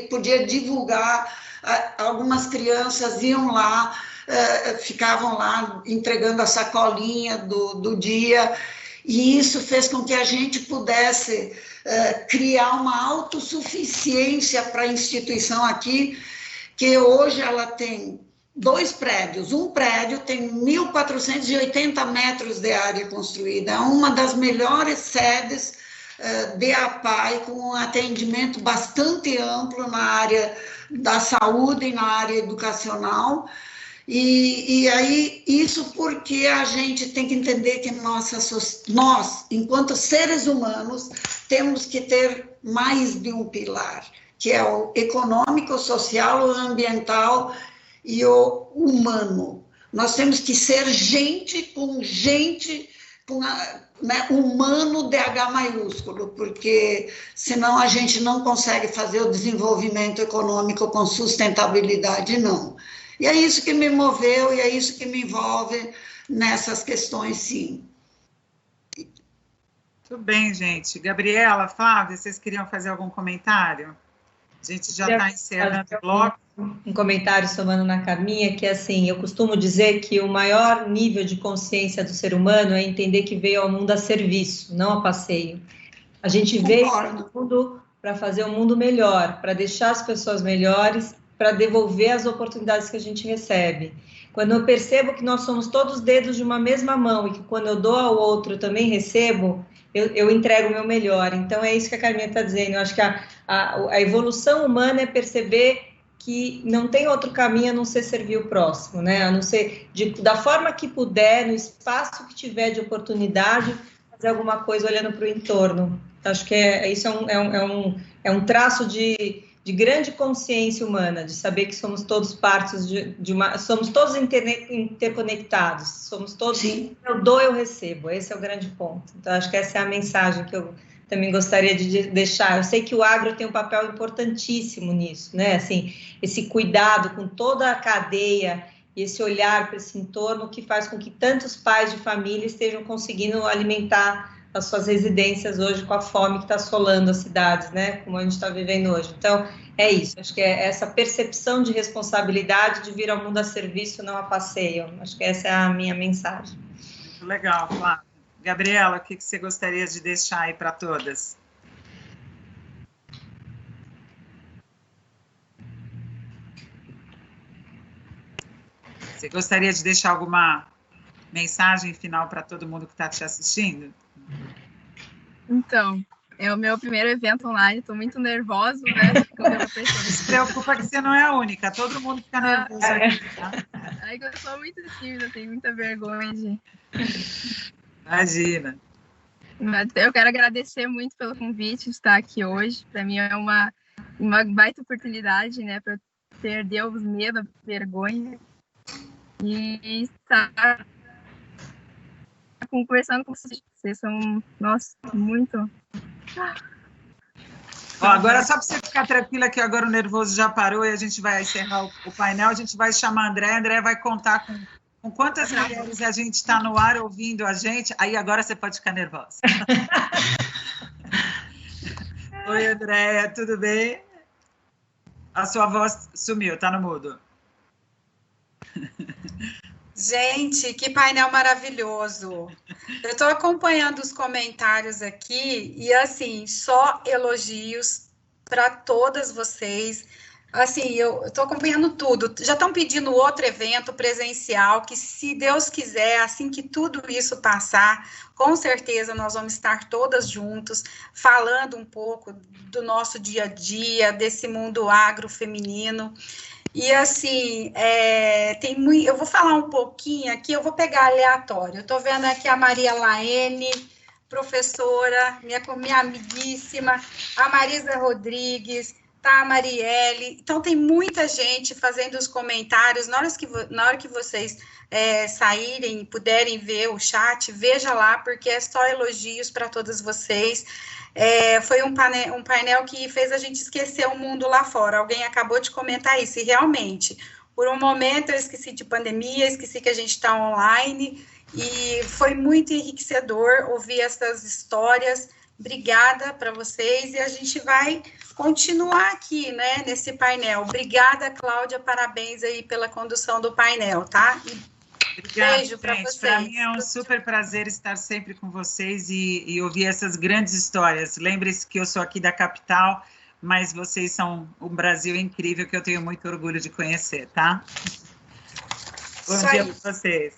podia divulgar, algumas crianças iam lá, ficavam lá entregando a sacolinha do dia, e isso fez com que a gente pudesse criar uma autossuficiência para a instituição aqui, que hoje ela tem 2 prédios. Um prédio tem 1.480 metros de área construída, é uma das melhores sedes de APAI, com um atendimento bastante amplo na área da saúde e na área educacional. E aí, isso porque a gente tem que entender que nós, enquanto seres humanos, temos que ter mais de um pilar, que é o econômico, o social, o ambiental e o humano. Nós temos que ser gente, né, humano de H maiúsculo, porque senão a gente não consegue fazer o desenvolvimento econômico com sustentabilidade, não. E é isso que me moveu e é isso que me envolve nessas questões, sim. Tudo bem, gente. Gabriela, Flávia, vocês queriam fazer algum comentário? A gente já está encerrando o bloco. Um comentário somando na Carminha, que assim, eu costumo dizer que o maior nível de consciência do ser humano é entender que veio ao mundo a serviço, não a passeio. A gente veio ao mundo para fazer o mundo melhor, para deixar as pessoas melhores, para devolver as oportunidades que a gente recebe. Quando eu percebo que nós somos todos dedos de uma mesma mão e que quando eu dou ao outro eu também recebo, eu entrego o meu melhor. Então, é isso que a Carminha está dizendo. Eu acho que a evolução humana é perceber que não tem outro caminho a não ser servir o próximo, né? A não ser da forma que puder, no espaço que tiver de oportunidade, fazer alguma coisa olhando para o entorno. Acho que isso é um traço de grande consciência humana, de saber que somos todos partes somos todos interconectados, somos todos, sim. Eu dou, eu recebo, esse é o grande ponto. Então, acho que essa é a mensagem que eu também gostaria de deixar. Eu sei que o agro tem um papel importantíssimo nisso, né? Assim, esse cuidado com toda a cadeia e esse olhar para esse entorno que faz com que tantos pais de família estejam conseguindo alimentar as suas residências hoje com a fome que está assolando as cidades, né? Como a gente está vivendo hoje. Então, é isso. Acho que é essa percepção de responsabilidade de vir ao mundo a serviço, não a passeio. Acho que essa é a minha mensagem. Muito legal, Flávia. Gabriela, o que você gostaria de deixar aí para todas? Você gostaria de deixar alguma mensagem final para todo mundo que está te assistindo? Então, é o meu primeiro evento online, estou muito nervosa, né? Não se preocupa que você não é a única, todo mundo fica nervoso aqui, tá? Aí eu sou muito tímida, tenho muita vergonha de... Imagina. Eu quero agradecer muito pelo convite de estar aqui hoje. Para mim é uma baita oportunidade, né? Para perder os medos, a vergonha e estar conversando com vocês. Vocês são, nossa, muito... Ó, agora, só para você ficar tranquila que agora o nervoso já parou e a gente vai encerrar o painel, a gente vai chamar a André. A André vai contar com quantas mulheres a gente está no ar ouvindo a gente. Aí agora você pode ficar nervosa. Oi, Andréia, tudo bem? A sua voz sumiu, está no mudo. Gente, que painel maravilhoso. Eu estou acompanhando os comentários aqui e, assim, só elogios para todas vocês. Assim, eu estou acompanhando tudo. Já estão pedindo outro evento presencial, que se Deus quiser, assim que tudo isso passar, com certeza nós vamos estar todas juntos, falando um pouco do nosso dia a dia, desse mundo agro feminino. E assim, eu vou falar um pouquinho aqui, eu vou pegar aleatório. Eu estou vendo aqui a Maria Laene, professora, minha amiguíssima, a Marisa Rodrigues, tá a Marielle. Então, tem muita gente fazendo os comentários. Na hora que vocês saírem e puderem ver o chat, veja lá, porque é só elogios para todas vocês. Foi um painel que fez a gente esquecer o mundo lá fora. Alguém acabou de comentar isso, e realmente, por um momento eu esqueci de pandemia, esqueci que a gente está online, e foi muito enriquecedor ouvir essas histórias. Obrigada para vocês, e a gente vai continuar aqui, né, nesse painel. Obrigada, Cláudia, parabéns aí pela condução do painel, tá? Obrigada, beijo para vocês. Para mim é um super prazer estar sempre com vocês e ouvir essas grandes histórias. Lembre-se que eu sou aqui da capital, mas vocês são um Brasil incrível que eu tenho muito orgulho de conhecer, tá? Bom dia para vocês.